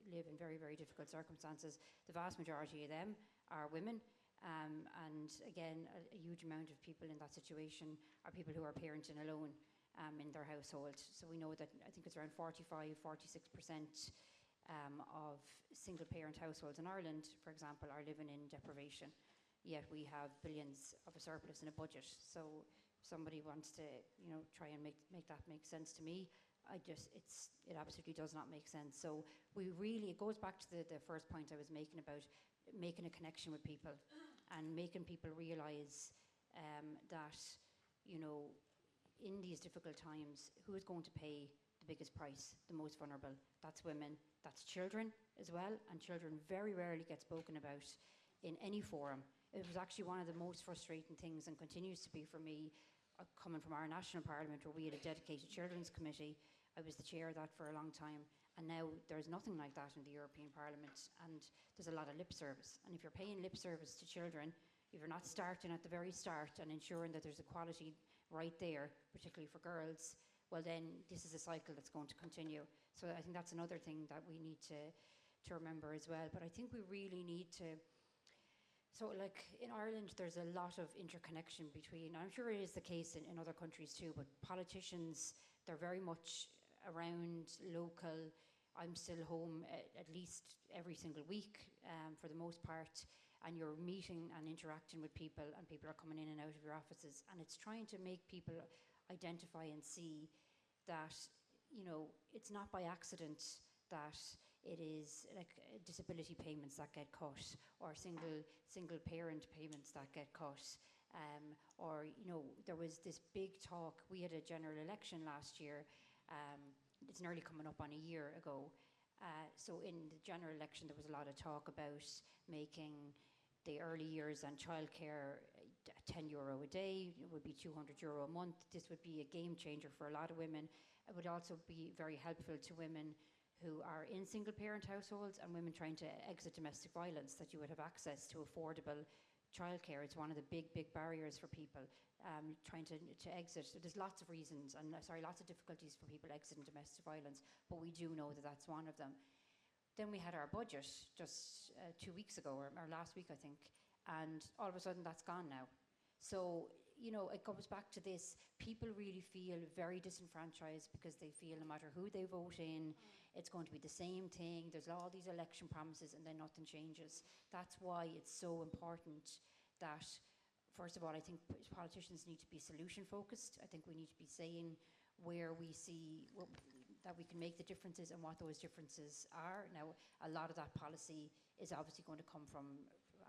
live in very, very difficult circumstances. The vast majority of them are women. And again, a huge amount of people in that situation are people who are parenting alone in their household. So we know that I think it's around 45-46% of single parent households in Ireland, for example, are living in deprivation. Yet we have billions of a surplus in a budget. So if somebody wants to try and make that make sense to me, it absolutely does not make sense. So it goes back to the first point I was making about making a connection with people and making people realise that, in these difficult times, who is going to pay the biggest price, the most vulnerable? That's women, that's children as well, and children very rarely get spoken about in any forum. It was actually one of the most frustrating things, and continues to be for me, coming from our national parliament, where we had a dedicated children's committee. I was the chair of that for a long time. And now there's nothing like that in the European Parliament, and there's a lot of lip service. And if you're paying lip service to children, if you're not starting at the very start and ensuring that there's equality right there, particularly for girls, well then this is a cycle that's going to continue. So I think that's another thing that we need to remember as well. But I think we really need to, so like in Ireland, there's a lot of interconnection between, I'm sure it is the case in other countries too, but politicians, they're very much around local. I'm still home at least every single week for the most part, and you're meeting and interacting with people, and people are coming in and out of your offices, and it's trying to make people identify and see that, you know, it's not by accident that it is like disability payments that get cut, or single parent payments that get cut. Or, you know, there was this big talk. We had a general election last year. It's nearly coming up on a year ago. So in the general election, there was a lot of talk about making the early years and childcare €10 a day. It would be €200 a month. This would be a game changer for a lot of women. It would also be very helpful to women who are in single parent households and women trying to exit domestic violence, that you would have access to affordable childcare. It's one of the big barriers for people trying to exit. There's lots of reasons, and lots of difficulties for people exiting domestic violence, but we do know that that's one of them. Then we had our budget just 2 weeks ago, or last week I think, and all of a sudden that's gone now. So, you know, it comes back to this. People really feel very disenfranchised because they feel no matter who they vote in, it's going to be the same thing. There's all these election promises and then nothing changes. That's why it's so important that, first of all, I think politicians need to be solution focused. I think we need to be saying where we see that we can make the differences and what those differences are. Now, a lot of that policy is obviously going to come from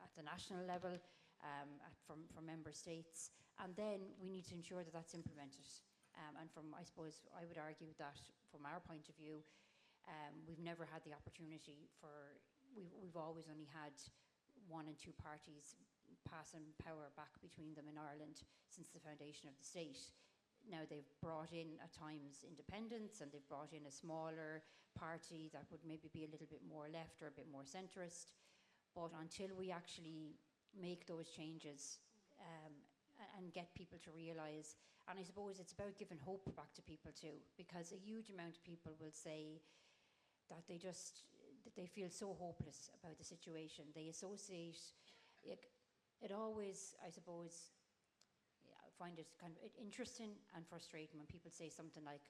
at the national level, from member states, and then we need to ensure that that's implemented. And I suppose I would argue that from our point of view, we've never had the opportunity we've always only had one and two parties passing power back between them in Ireland since the foundation of the state. Now they've brought in at times independents, and they've brought in a smaller party that would maybe be a little bit more left or a bit more centrist. But until we actually make those changes and get people to realise, and I suppose it's about giving hope back to people too, because a huge amount of people will say that they feel so hopeless about the situation. They associate it always, I suppose, I find it kind of interesting and frustrating when people say something like,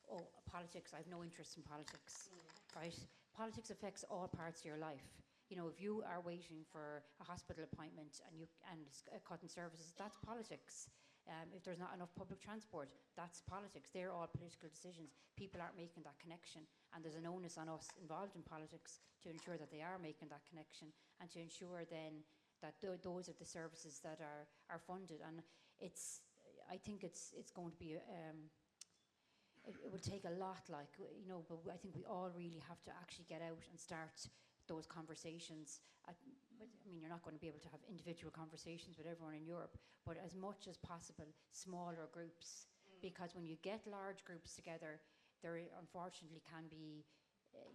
oh, politics, I have no interest in politics, right? Politics affects all parts of your life. You know, if you are waiting for a hospital appointment and it's cut in services, that's politics. If there's not enough public transport, that's politics. They're all political decisions. People aren't making that connection, and there's an onus on us involved in politics to ensure that they are making that connection, and to ensure then that those are the services that are funded. And I think it's going to be it will take a lot, like, you know, but I think we all really have to actually get out and start those conversations. I mean, you're not going to be able to have individual conversations with everyone in Europe, but as much as possible, smaller groups, because when you get large groups together, there unfortunately can be,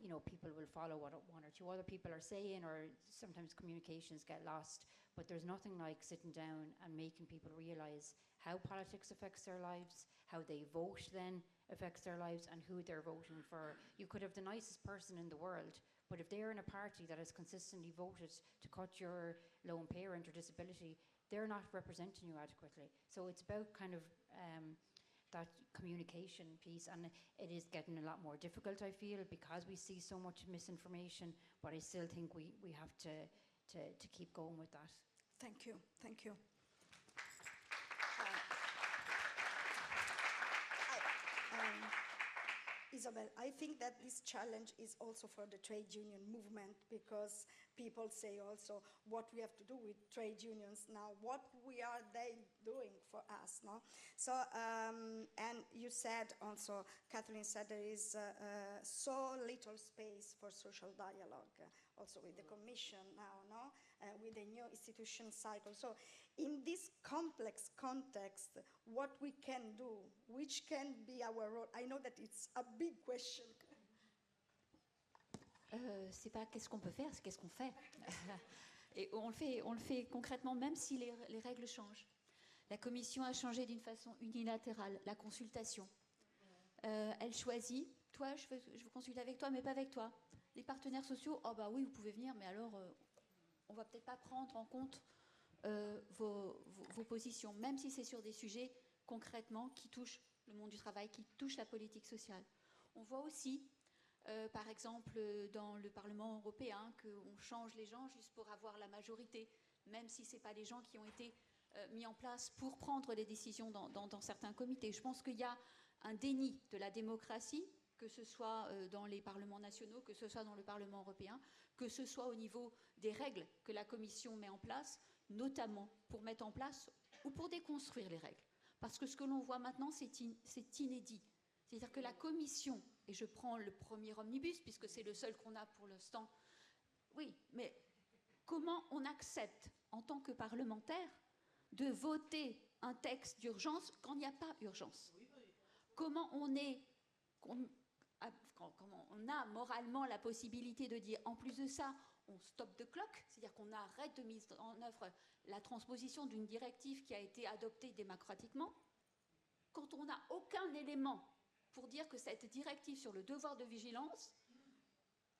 you know, people will follow what one or two other people are saying, or sometimes communications get lost. But there's nothing like sitting down and making people realise how politics affects their lives, how they vote then affects their lives, and who they're voting for. You could have the nicest person in the world, but if they're in a party that has consistently voted to cut your lone parent or disability, they're not representing you adequately. So it's about kind of that communication piece, and it is getting a lot more difficult, I feel, because we see so much misinformation, but I still think we have to keep going with that. Thank you, thank you. Isabelle, I think that this challenge is also for the trade union movement, because people say also what we have to do with trade unions now, what are they doing for us, no? So, and you said also, Kathleen said there is so little space for social dialogue, also with the Commission now, no? With the new institution cycle. So in this complex context, what we can do, which can be our role? I know that it's a big question. C'est pas qu'est-ce qu'on peut faire, c'est qu'est-ce qu'on fait. Et on le fait concrètement, même si les règles changent. La Commission a changé d'une façon unilatérale la consultation. Elle choisit, toi, je veux consulter avec toi, mais pas avec toi. Les partenaires sociaux, oh bah oui, vous pouvez venir, mais alors on va peut-être pas prendre en compte vos positions, même si c'est sur des sujets concrètement qui touchent le monde du travail, qui touchent la politique sociale. On voit aussi, par exemple, dans le Parlement européen, qu'on change les gens juste pour avoir la majorité. même si ce n'est pas les gens qui ont été mis en place pour prendre les décisions dans certains comités. Je pense qu'il y a un déni de la démocratie, que ce soit dans les parlements nationaux, que ce soit dans le Parlement européen, que ce soit au niveau des règles que la Commission met en place, notamment pour mettre en place ou pour déconstruire les règles. Parce que ce que l'on voit maintenant, c'est inédit. C'est-à-dire que la Commission, et je prends le premier omnibus, puisque c'est le seul qu'on a pour l'instant, oui, mais comment on accepte, en tant que parlementaire, de voter un texte d'urgence quand il n'y a pas urgence? Comment on a moralement la possibilité de dire, en plus de ça, on stop the clock, c'est-à-dire qu'on arrête de mettre en œuvre la transposition d'une directive qui a été adoptée démocratiquement, quand on n'a aucun élément pour dire que cette directive sur le devoir de vigilance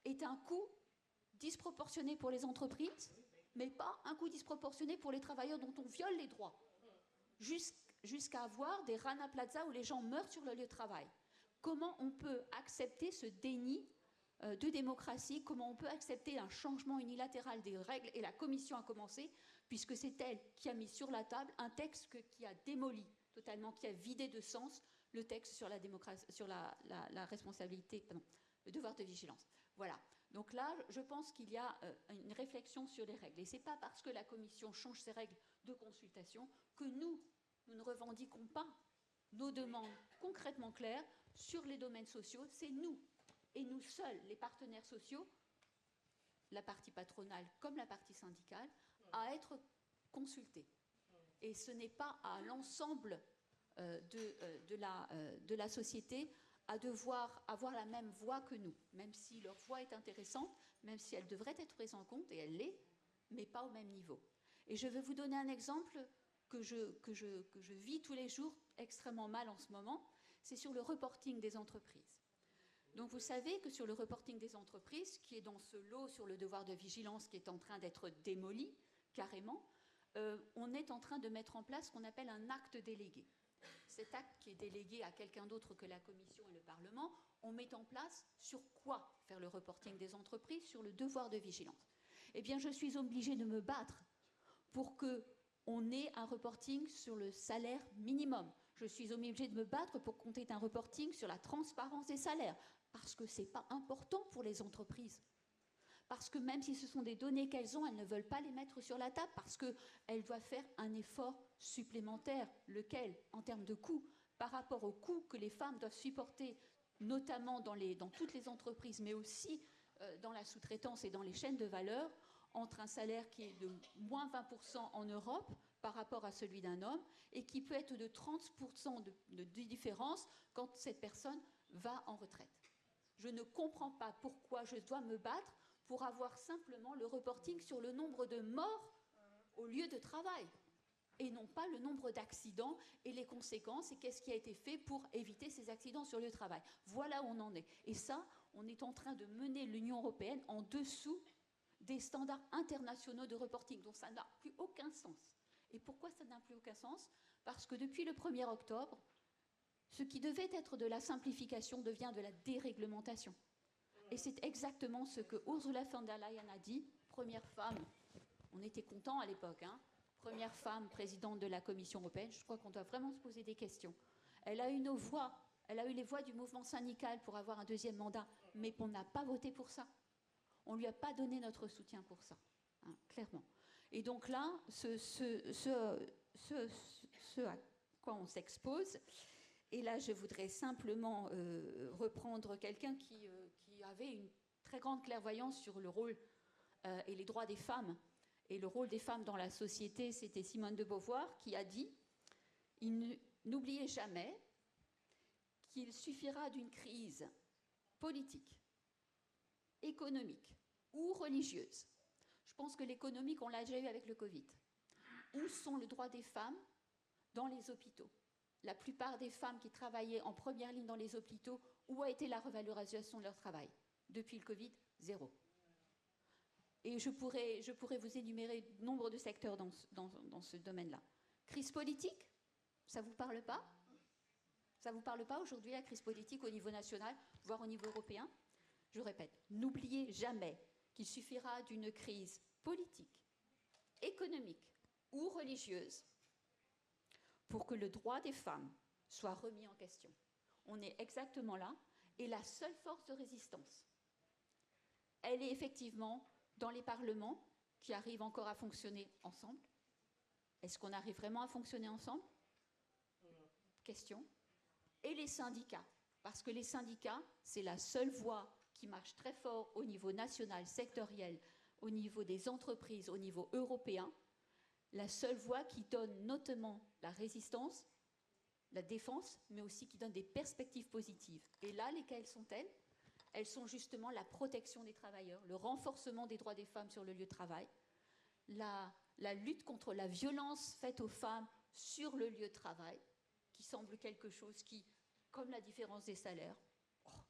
est un coût disproportionné pour les entreprises, mais pas un coût disproportionné pour les travailleurs dont on viole les droits, jusqu'à avoir des Rana Plaza où les gens meurent sur le lieu de travail. Comment on peut accepter ce déni de démocratie? Comment on peut accepter un changement unilatéral des règles? Et la Commission a commencé, puisque c'est elle qui a mis sur la table un texte qui a démoli totalement, qui a vidé de sens le texte sur la démocratie, sur la responsabilité, pardon, le devoir de vigilance. Voilà. Donc là, je pense qu'il y a une réflexion sur les règles. Et ce n'est pas parce que la Commission change ses règles de consultation que nous ne revendiquons pas nos demandes concrètement claires sur les domaines sociaux. C'est nous, et nous seuls, les partenaires sociaux, la partie patronale comme la partie syndicale, à être consultés. Et ce n'est pas à l'ensemble de la société à devoir avoir la même voix que nous, même si leur voix est intéressante, même si elle devrait être prise en compte, et elle l'est, mais pas au même niveau. Et je vais vous donner un exemple que je vis tous les jours extrêmement mal en ce moment, c'est sur le reporting des entreprises. Donc vous savez que sur le reporting des entreprises, qui est dans ce lot sur le devoir de vigilance qui est en train d'être démoli, carrément, on est en train de mettre en place ce qu'on appelle un acte délégué. Cet acte qui est délégué à quelqu'un d'autre que la Commission et le Parlement, on met en place sur quoi faire le reporting des entreprises, sur le devoir de vigilance. Eh bien, je suis obligée de me battre pour qu'on ait un reporting sur le salaire minimum. Je suis obligée de me battre pour qu'on ait un reporting sur la transparence des salaires, parce que ce n'est pas important pour les entreprises. Parce que même si ce sont des données qu'elles ont, elles ne veulent pas les mettre sur la table parce qu'elles doivent faire un effort supplémentaire, lequel, en termes de coûts, par rapport aux coûts que les femmes doivent supporter, notamment dans toutes les entreprises, mais aussi dans la sous-traitance et dans les chaînes de valeur, entre un salaire qui est de moins 20% en Europe par rapport à celui d'un homme et qui peut être de 30% de différence quand cette personne va en retraite. Je ne comprends pas pourquoi je dois me battre pour avoir simplement le reporting sur le nombre de morts au lieu de travail et non pas le nombre d'accidents et les conséquences et qu'est-ce qui a été fait pour éviter ces accidents sur le travail. Voilà où on en est. Et ça, on est en train de mener l'Union européenne en dessous des standards internationaux de reporting. Donc ça n'a plus aucun sens. Et pourquoi ça n'a plus aucun sens? Parce que depuis le 1er octobre, ce qui devait être de la simplification devient de la déréglementation. Et c'est exactement ce que Ursula von der Leyen a dit, première femme, on était contents à l'époque, hein, première femme présidente de la Commission européenne. Je crois qu'on doit vraiment se poser des questions. Elle a eu nos voix, elle a eu les voix du mouvement syndical pour avoir un deuxième mandat, mais on n'a pas voté pour ça. On ne lui a pas donné notre soutien pour ça, hein, clairement. Et donc là, ce à quoi on s'expose, et là je voudrais simplement reprendre quelqu'un qui avait une très grande clairvoyance sur le rôle et les droits des femmes et le rôle des femmes dans la société. C'était Simone de Beauvoir qui a dit « N'oubliez jamais qu'il suffira d'une crise politique, économique ou religieuse. » Je pense que l'économique, on l'a déjà eu avec le Covid. Où sont les droits des femmes dans les hôpitaux? La plupart des femmes qui travaillaient en première ligne dans les hôpitaux, où a été la revalorisation de leur travail? Depuis le Covid, 0. Et je pourrais vous énumérer nombre de secteurs dans ce domaine-là. Crise politique, ça ne vous parle pas? Ça ne vous parle pas aujourd'hui, la crise politique au niveau national, voire au niveau européen? Je répète, n'oubliez jamais qu'il suffira d'une crise politique, économiques ou religieuses pour que le droit des femmes soit remis en question. On est exactement là, et la seule force de résistance, elle est effectivement dans les parlements qui arrivent encore à fonctionner ensemble. Est-ce qu'on arrive vraiment à fonctionner ensemble? Question. Et les syndicats, parce que les syndicats, c'est la seule voie qui marche très fort au niveau national, sectoriel, au niveau des entreprises, au niveau européen, la seule voie qui donne notamment la résistance, la défense, mais aussi qui donne des perspectives positives. Et là, lesquelles sont-elles? Elles sont justement la protection des travailleurs, le renforcement des droits des femmes sur le lieu de travail, la lutte contre la violence faite aux femmes sur le lieu de travail, qui semble quelque chose qui, comme la différence des salaires,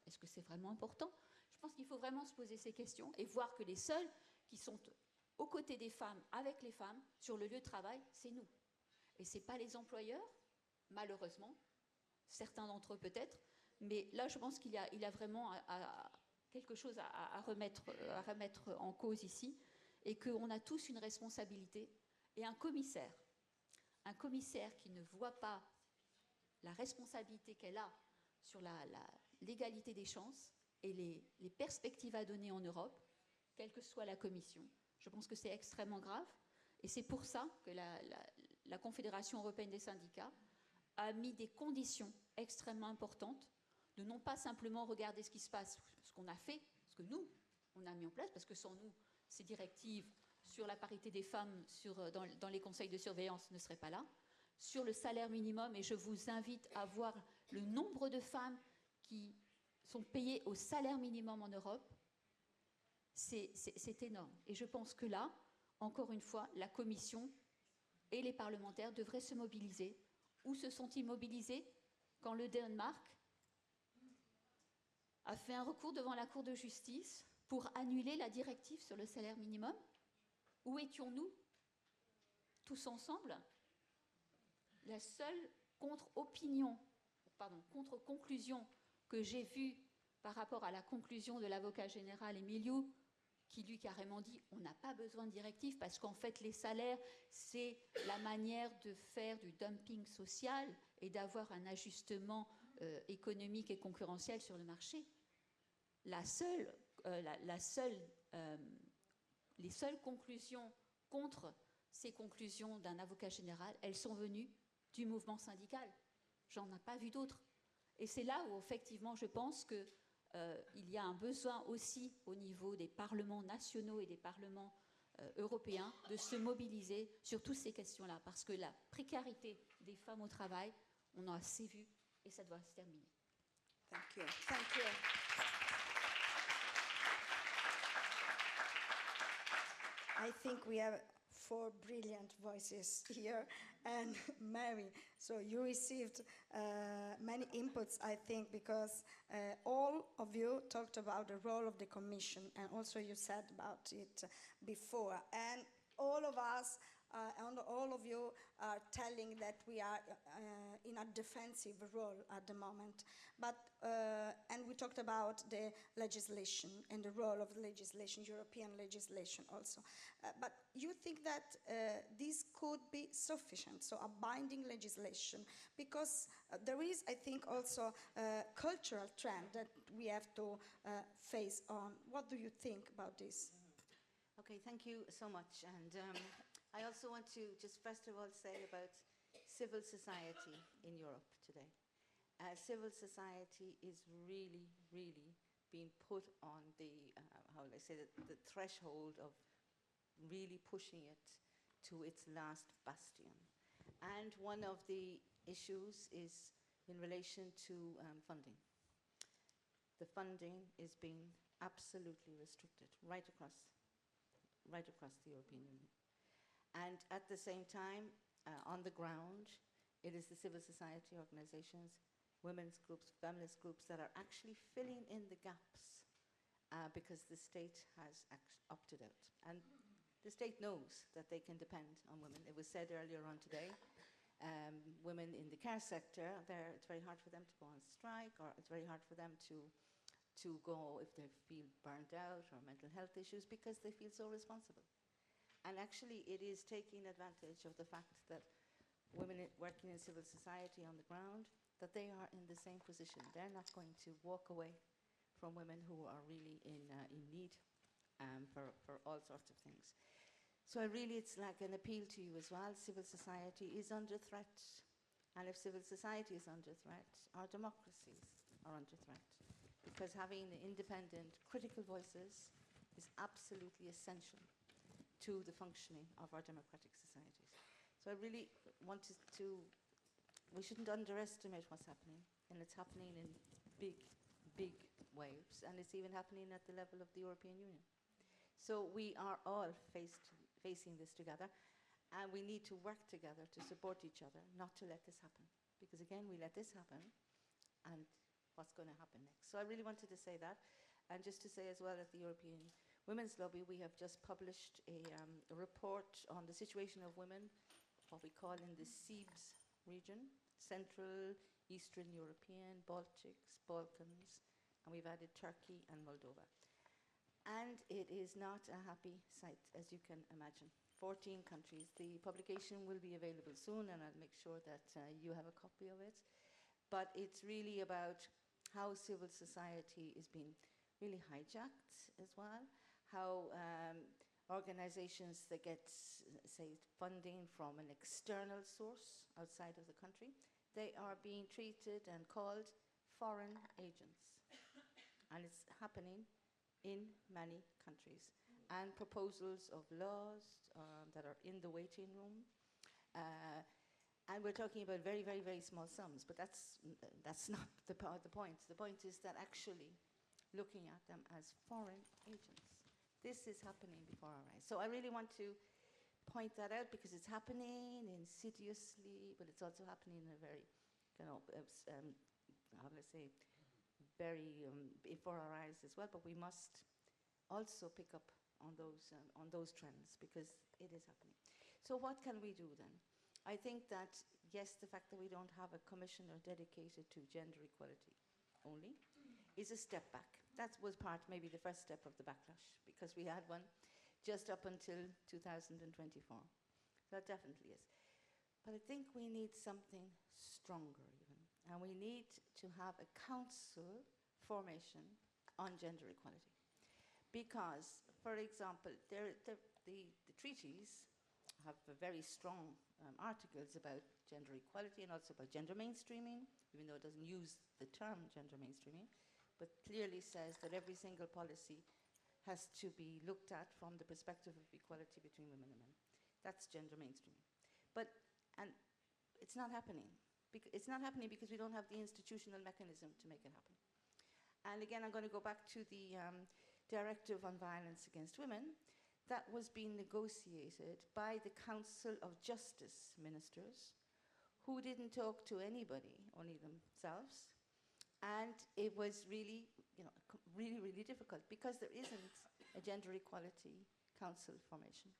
est-ce que c'est vraiment important? Je pense qu'il faut vraiment se poser ces questions et voir que les seuls qui sont aux côtés des femmes, avec les femmes, sur le lieu de travail, c'est nous. Et ce n'est pas les employeurs, malheureusement, certains d'entre eux peut-être, mais là je pense qu'il y a vraiment quelque chose à remettre en cause ici, et qu'on a tous une responsabilité, et un commissaire qui ne voit pas la responsabilité qu'elle a sur l'égalité des chances et les perspectives à donner en Europe, quelle que soit la commission. Je pense que c'est extrêmement grave, et c'est pour ça que la Confédération européenne des syndicats a mis des conditions extrêmement importantes de non pas simplement regarder ce qui se passe, ce qu'on a fait, ce que nous, on a mis en place, parce que sans nous, ces directives sur la parité des femmes dans les conseils de surveillance ne seraient pas là, sur le salaire minimum, et je vous invite à voir le nombre de femmes qui sont payées au salaire minimum en Europe, c'est énorme. Et je pense que là, encore une fois, la Commission et les parlementaires devraient se mobiliser. Où se sont-ils mobilisés quand le Danemark a fait un recours devant la Cour de justice pour annuler la directive sur le salaire minimum? Où étions-nous tous ensemble? La seule contre-conclusion que j'ai vue par rapport à la conclusion de l'avocat général Emiliou, qui lui carrément dit on n'a pas besoin de directive parce qu'en fait les salaires, c'est la manière de faire du dumping social et d'avoir un ajustement économique et concurrentiel sur le marché. Les seules conclusions contre ces conclusions d'un avocat général, elles sont venues du mouvement syndical. J'en ai pas vu d'autres. Et c'est là où effectivement je pense que il y a un besoin aussi au niveau des parlements nationaux et des parlements européens de se mobiliser sur toutes ces questions-là, parce que la précarité des femmes au travail, on en a assez vu et ça doit se terminer. Thank you. Thank you. I think we have 4 brilliant voices here, and Mary, so you received many inputs, I think, because all of you talked about the role of the Commission, and also you said about it before, and all of us and all of you are telling that we are in a defensive role at the moment. But, and we talked about the legislation and the role of legislation, European legislation also. But you think that this could be sufficient, so a binding legislation, because there is, I think, also a cultural trend that we have to face on. What do you think about this? Okay, thank you so much. And I also want to just first of all say about civil society in Europe today. Civil society is really, really being put on the, how will I say, the threshold of really pushing it to its last bastion. And one of the issues is in relation to funding. The funding is being absolutely restricted right across the European Union. And at the same time, on the ground, it is the civil society organizations, women's groups, feminist groups that are actually filling in the gaps because the state has opted out. And the state knows that they can depend on women. It was said earlier on today, women in the care sector, it's very hard for them to go on strike, or it's very hard for them to go if they feel burnt out or mental health issues because they feel so responsible. And actually, it is taking advantage of the fact that women working in civil society on the ground, that they are in the same position. They're not going to walk away from women who are really in need for all sorts of things. So it's like an appeal to you as well. Civil society is under threat. And if civil society is under threat, our democracies are under threat. Because having independent, critical voices is absolutely essential to the functioning of our democratic societies. So I really wanted to, we shouldn't underestimate what's happening. And it's happening in big, big waves. And it's even happening at the level of the European Union. So we are all facing this together. And we need to work together to support each other, not to let this happen. Because again, we let this happen, and what's going to happen next? So I really wanted to say that. And just to say as well, at the European Women's Lobby, we have just published a report on the situation of women, what we call in the CEBS region, Central, Eastern European, Baltics, Balkans, and we've added Turkey and Moldova. And it is not a happy sight, as you can imagine. 14 countries. The publication will be available soon, and I'll make sure that you have a copy of it. But it's really about how civil society is being really hijacked as well, how organizations that get, say, funding from an external source outside of the country, they are being treated and called foreign agents. And it's happening in many countries. And proposals of laws that are in the waiting room. And we're talking about very, very, very small sums, but that's not the point. The point is that actually looking at them as foreign agents. This is happening before our eyes. So I really want to point that out because it's happening insidiously, but it's also happening in a very, how will I say, very before our eyes as well, but we must also pick up on those trends because it is happening. So what can we do then? I think that, yes, the fact that we don't have a commissioner dedicated to gender equality only is a step back. That was maybe the first step of the backlash because we had one just up until 2024. That definitely is. But I think we need something stronger even. And we need to have a council formation on gender equality. Because, for example, the treaties have very strong articles about gender equality and also about gender mainstreaming, even though it doesn't use the term gender mainstreaming, but clearly says that every single policy has to be looked at from the perspective of equality between women and men. That's gender mainstreaming. And it's not happening. It's not happening because we don't have the institutional mechanism to make it happen. And again, I'm going to go back to the Directive on Violence Against Women. That was being negotiated by the Council of Justice Ministers, who didn't talk to anybody, only themselves. And it was really, really, really difficult because there isn't a gender equality council formation.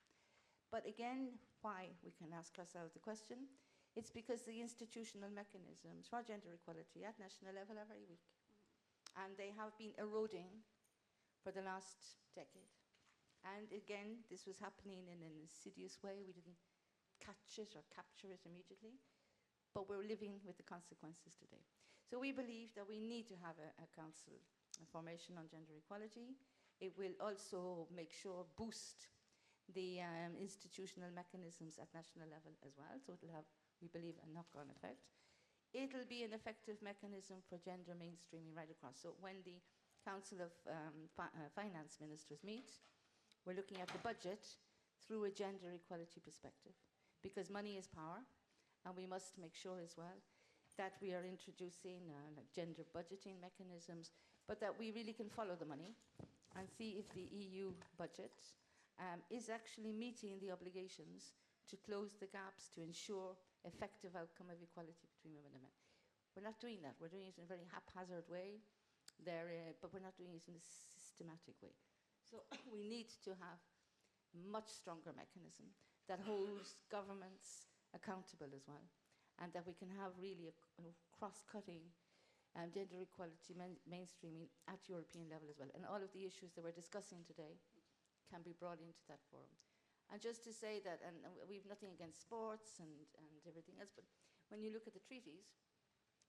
But again, why we can ask ourselves the question, it's because the institutional mechanisms for gender equality at national level are very weak. And they have been eroding for the last decade. And again, this was happening in an insidious way. We didn't catch it or capture it immediately, but we're living with the consequences today. So we believe that we need to have a council formation on gender equality. It will also make sure boost the institutional mechanisms at national level as well. So it will have, we believe, a knock-on effect. It'll be an effective mechanism for gender mainstreaming right across. So when the Council of Finance Ministers meet, we're looking at the budget through a gender equality perspective, because money is power, and we must make sure as well that we are introducing like gender budgeting mechanisms, but that we really can follow the money and see if the EU budget is actually meeting the obligations to close the gaps to ensure effective outcome of equality between women and men. We're not doing that. We're doing it in a very haphazard way, but we're not doing it in a systematic way. So we need to have a much stronger mechanism that holds governments accountable as well, and that we can have really a cross-cutting gender equality mainstreaming at European level as well. And all of the issues that we're discussing today can be brought into that forum. And just to say that, and we've nothing against sports and everything else, but when you look at the treaties,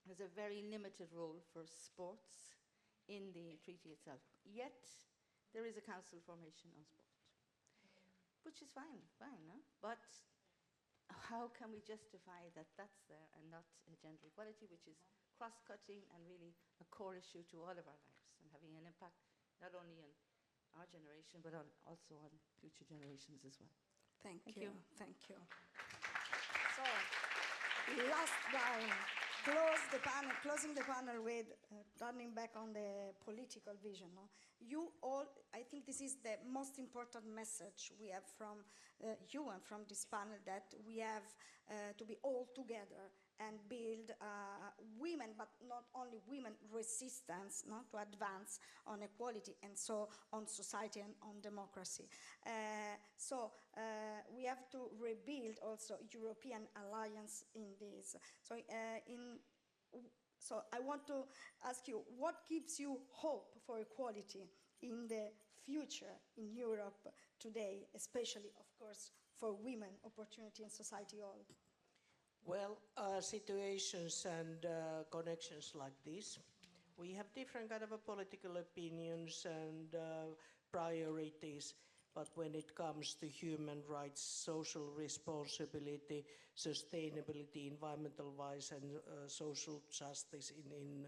there's a very limited role for sports in the treaty itself. Yet, there is a council formation on sport, which is fine, huh? But how can we justify that that's there and not gender equality, which is cross-cutting and really a core issue to all of our lives and having an impact not only on our generation, but also on future generations as well. Thank Thank you. you. Thank you. So, last round. Closing the panel with turning back on the political vision. No? You all, I think this is the most important message we have from you and from this panel, that we have to be all together and build women, but not only women, resistance, no, to advance on equality and so on society and on democracy. So we have to rebuild also European alliance in this. So I want to ask you, what gives you hope for equality in the future in Europe today, especially, of course, for women, opportunity in society all? Well, situations and connections like this, we have different kind of political opinions and priorities, but when it comes to human rights, social responsibility, sustainability, environmental-wise, and social justice in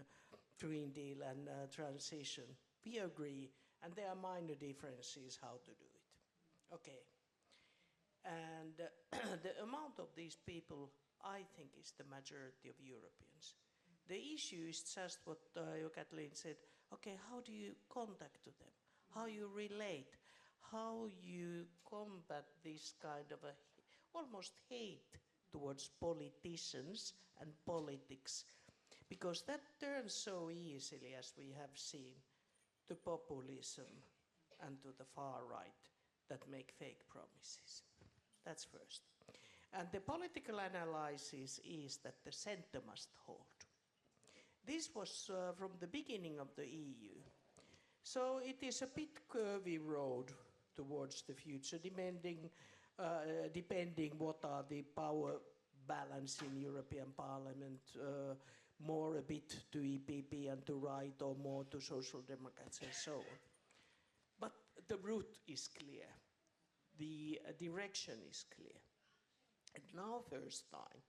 Green Deal and transition, we agree, and there are minor differences how to do it. Okay. And the amount of these people, I think, is the majority of Europeans. The issue is just what Kathleen said. Okay, how do you contact to them? How you relate? How you combat this kind of a almost hate towards politicians and politics? Because that turns so easily, as we have seen, to populism and to the far right that make fake promises. That's first. And the political analysis is that the center must hold. This was from the beginning of the EU. So it is a bit curvy road towards the future, depending what are the power balance in European Parliament, more a bit to EPP and to right, or more to Social Democrats and so on. But the route is clear. The direction is clear. And now, first time,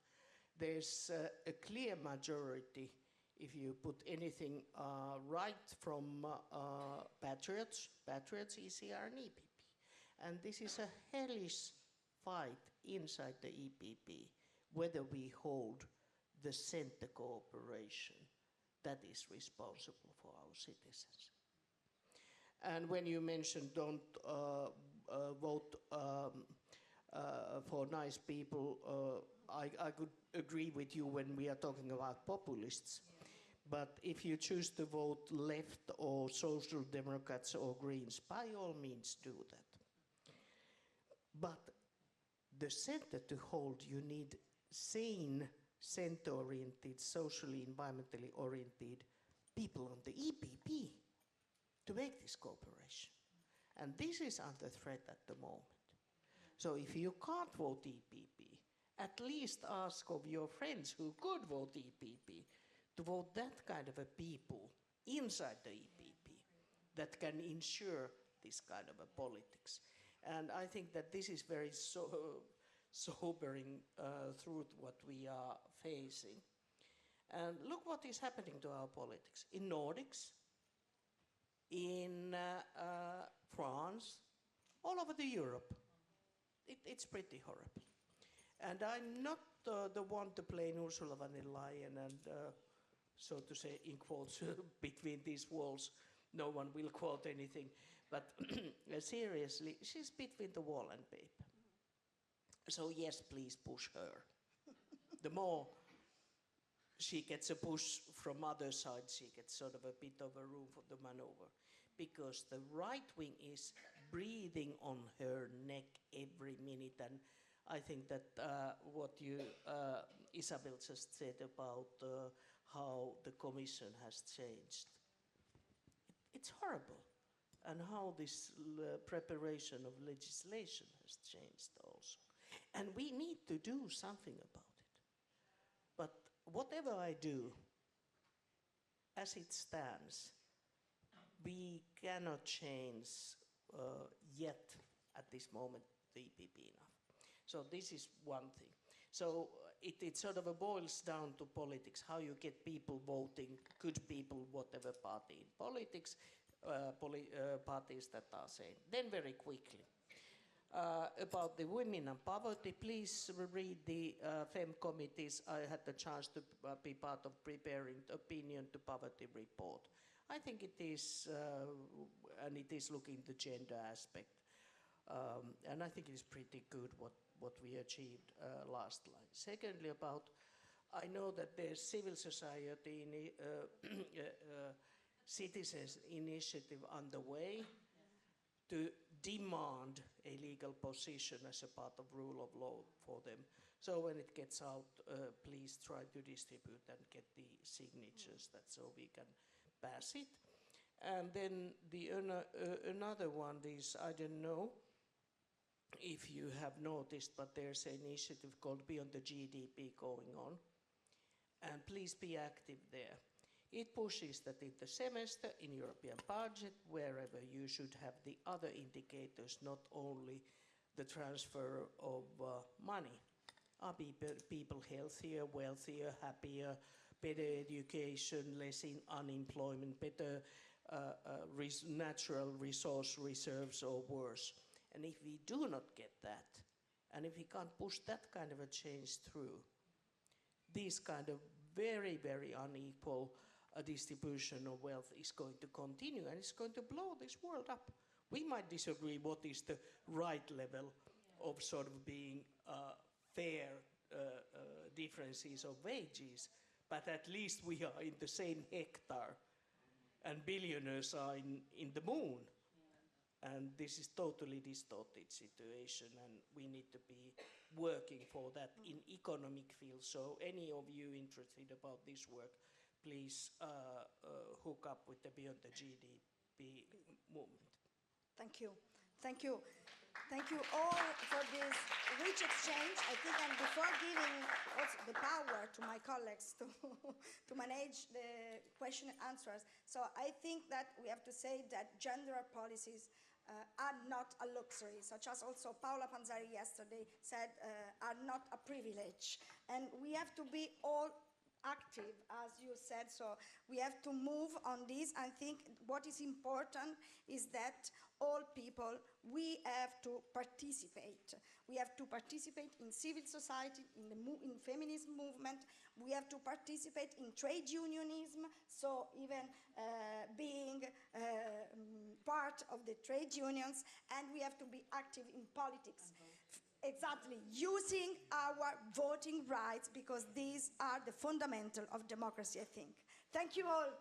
there's a clear majority, if you put anything right from Patriots, ECR and EPP. And this is a hellish fight inside the EPP, whether we hold the center cooperation that is responsible for our citizens. And when you mentioned don't vote for nice people, I could agree with you when we are talking about populists. But if you choose to vote left or Social Democrats or Greens, by all means do that. But the center to hold, you need sane, center-oriented, socially, environmentally oriented people on the EPP to make this cooperation. And this is under threat at the moment. So if you can't vote EPP, at least ask of your friends who could vote EPP to vote that kind of a people inside the EPP that can ensure this kind of a politics. And I think that this is very sobering truth what we are facing. And look what is happening to our politics. In Nordics, in France, all over the Europe. It's pretty horrible. And I'm not the one to blame Ursula von der Leyen and, so to say, in quotes, between these walls. No one will quote anything. But seriously, she's between the wall and paper. So yes, please push her. The more she gets a push from other side, she gets sort of a bit of a room for the maneuver. Because the right wing is breathing on her neck every minute. And I think that what you, Isabelle, just said about how the Commission has changed, it's horrible. and how this preparation of legislation has changed also. And we need to do something about it. But whatever I do, as it stands, we cannot change yet at this moment the EPP enough. So this is one thing. So it sort of boils down to politics, how you get people voting, good people, whatever party in politics, parties that are saying. Then very quickly, about the women and poverty, please read the FEM committees. I had the chance to be part of preparing the opinion to poverty report. I think it is, and it is looking the gender aspect. And I think it is pretty good what we achieved last line. Secondly, about, I know that there's civil society citizens initiative underway to demand a legal position as a part of rule of law for them. So when it gets out, please try to distribute and get the signatures, so we can pass it. And then the another one is, I don't know if you have noticed, but there's an initiative called Beyond the GDP going on. And please be active there. It pushes that in the semester, in European budget, wherever you should have the other indicators, not only the transfer of money. Are people healthier, wealthier, happier, better education, less in unemployment, better natural resource reserves, or worse? And if we do not get that, and if we can't push that kind of a change through, this kind of very, very unequal distribution of wealth is going to continue, and it's going to blow this world up. We might disagree what is the right level of sort of being fair differences of wages, but at least we are in the same hectare, and billionaires are in the moon. And this is totally distorted situation, and we need to be working for that in economic field. So any of you interested about this work, please hook up with the Beyond the GDP movement. Thank you. Thank you. Thank you all for this rich exchange. I think, and before giving also the power to my colleagues to manage the question and answers, so I think that we have to say that gender policies are not a luxury, such as also Paola Panzari yesterday said, are not a privilege. And we have to be all active, as you said, so we have to move on this. I think what is important is that all people, we have to participate. We have to participate in civil society, in feminism movement. We have to participate in trade unionism, so even being part of the trade unions, and we have to be active in politics. Exactly, using our voting rights, because these are the fundamental of democracy, I think. Thank you all.